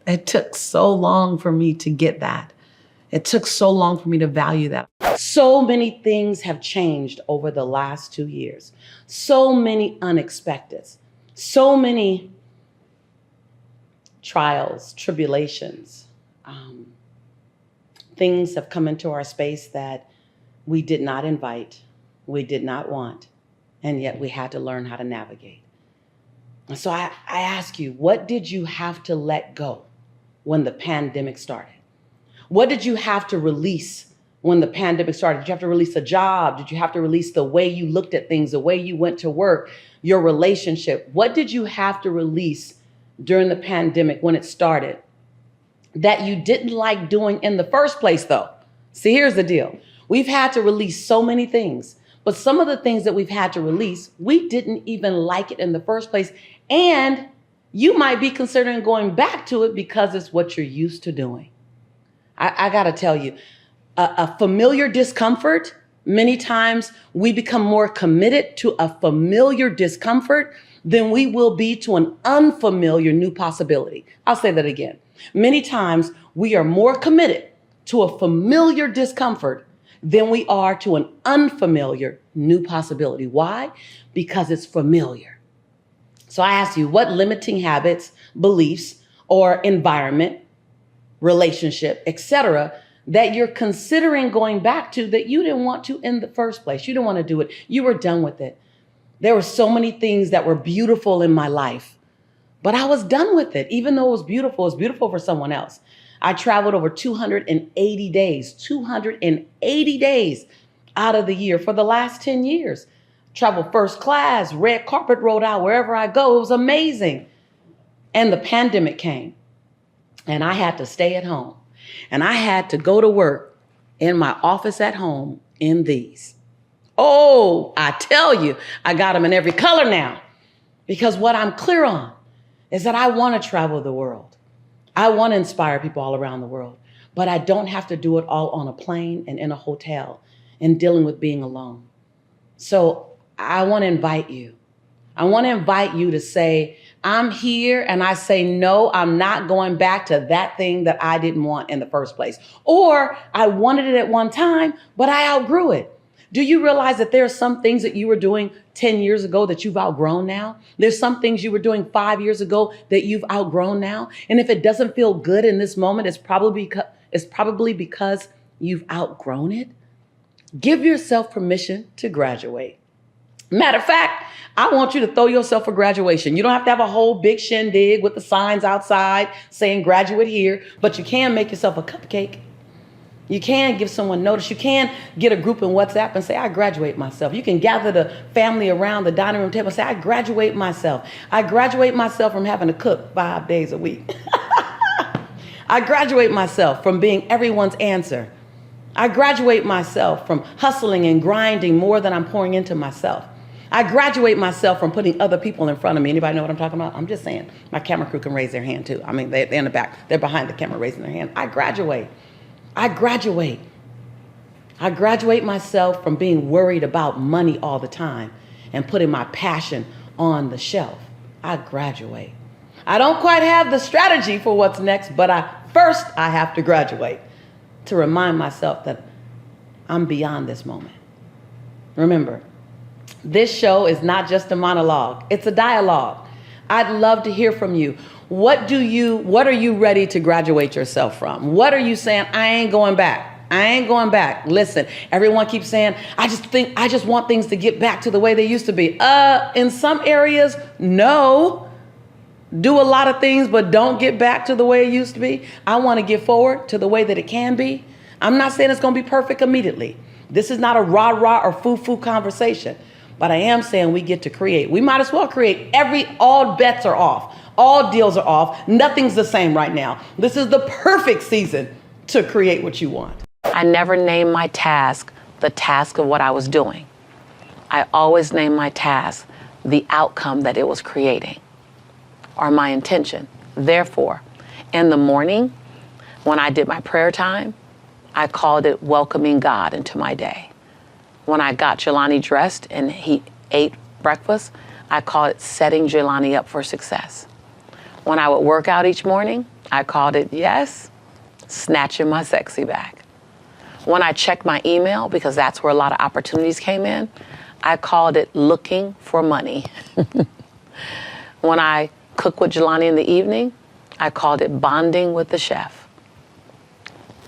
It took so long for me to get that. It took so long for me to value that. So many things have changed over the last 2 years. So many unexpecteds. So many trials, tribulations. Things have come into our space that we did not invite, we did not want, and yet we had to learn how to navigate. And so I ask you, what did you have to let go when the pandemic started? What did you have to release when the pandemic started? Did you have to release a job? Did you have to release the way you looked at things, the way you went to work, your relationship? What did you have to release during the pandemic when it started that you didn't like doing in the first place, though? See, here's the deal. We've had to release so many things, but some of the things that we've had to release, we didn't even like it in the first place. And you might be considering going back to it because it's what you're used to doing. I got to tell you, a familiar discomfort, many times we become more committed to a familiar discomfort than we will be to an unfamiliar new possibility. I'll say that again. Many times we are more committed to a familiar discomfort than we are to an unfamiliar new possibility. Why? Because it's familiar. So I ask you, what limiting habits, beliefs, or environment, relationship, etc., that you're considering going back to that you didn't want to in the first place? You didn't want to do it. You were done with it. There were so many things that were beautiful in my life, but I was done with it. Even though it was beautiful for someone else. I traveled over 280 days out of the year for the last 10 years. Traveled first class, red carpet rolled out wherever I go. It was amazing. And the pandemic came and I had to stay at home and I had to go to work in my office at home in these. Oh, I tell you, I got them in every color now because what I'm clear on is that I want to travel the world. I want to inspire people all around the world, but I don't have to do it all on a plane and in a hotel and dealing with being alone. So I want to invite you. I want to invite you to say, I'm here and I say, no, I'm not going back to that thing that I didn't want in the first place. Or I wanted it at one time, but I outgrew it. Do you realize that there are some things that you were doing 10 years ago that you've outgrown now? There's some things you were doing 5 years ago that you've outgrown now. And if it doesn't feel good in this moment, it's probably because you've outgrown it. Give yourself permission to graduate. Matter of fact, I want you to throw yourself a graduation. You don't have to have a whole big shindig with the signs outside saying graduate here, but you can make yourself a cupcake. You can give someone notice. You can get a group in WhatsApp and say, I graduate myself. You can gather the family around the dining room table and say, I graduate myself. I graduate myself from having to cook 5 days a week. I graduate myself from being everyone's answer. I graduate myself from hustling and grinding more than I'm pouring into myself. I graduate myself from putting other people in front of me. Anybody know what I'm talking about? I'm just saying. My camera crew can raise their hand too. I mean, they're in the back. They're behind the camera raising their hand. I graduate. I graduate myself from being worried about money all the time and putting my passion on the shelf. I graduate. I don't quite have the strategy for what's next, but first I have to graduate to remind myself that I'm beyond this moment. Remember, this show is not just a monologue. It's a dialogue. I'd love to hear from you. What are you ready to graduate yourself from? What are you saying? I ain't going back. I ain't going back. Listen, everyone keeps saying, I just want things to get back to the way they used to be. In some areas, no. Do a lot of things, but don't get back to the way it used to be. I want to get forward to the way that it can be. I'm not saying it's going to be perfect immediately. This is not a rah-rah or foo-foo conversation, but I am saying we get to create. We might as well create. All bets are off. All deals are off. Nothing's the same right now. This is the perfect season to create what you want. I never named my task the task of what I was doing. I always named my task the outcome that it was creating or my intention. Therefore, in the morning, when I did my prayer time, I called it welcoming God into my day. When I got Jelani dressed and he ate breakfast, I called it setting Jelani up for success. When I would work out each morning, I called it, yes, snatching my sexy back. When I checked my email, because that's where a lot of opportunities came in, I called it looking for money. When I cook with Jelani in the evening, I called it bonding with the chef.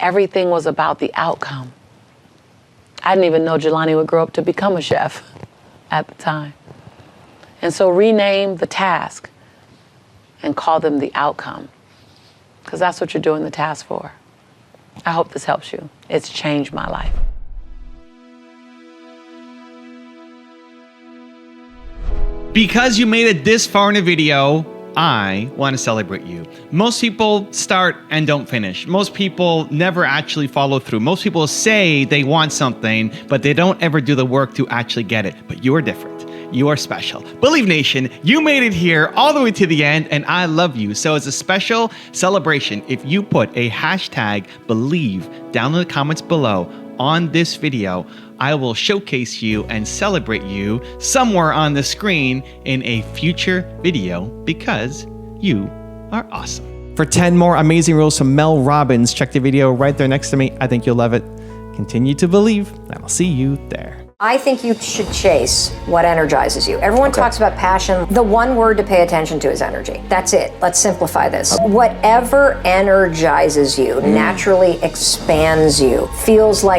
Everything was about the outcome. I didn't even know Jelani would grow up to become a chef at the time. And so rename the task and call them the outcome, because that's what you're doing the task for. I hope this helps you. It's changed my life. Because you made it this far in a video, I want to celebrate you. Most people start and don't finish. Most people never actually follow through. Most people say they want something, but they don't ever do the work to actually get it. But you are different. You are special. Believe Nation, you made it here all the way to the end, and I love you. So as a special celebration, if you put a hashtag believe down in the comments below on this video, I will showcase you and celebrate you somewhere on the screen in a future video because you are awesome. For 10 more amazing rules from Mel Robbins, check the video right there next to me. I think you'll love it. Continue to believe, and I'll see you there. I think you should chase what energizes you. Everyone talks about passion. The one word to pay attention to is energy. That's it. Let's simplify this. Whatever energizes you naturally expands you, feels like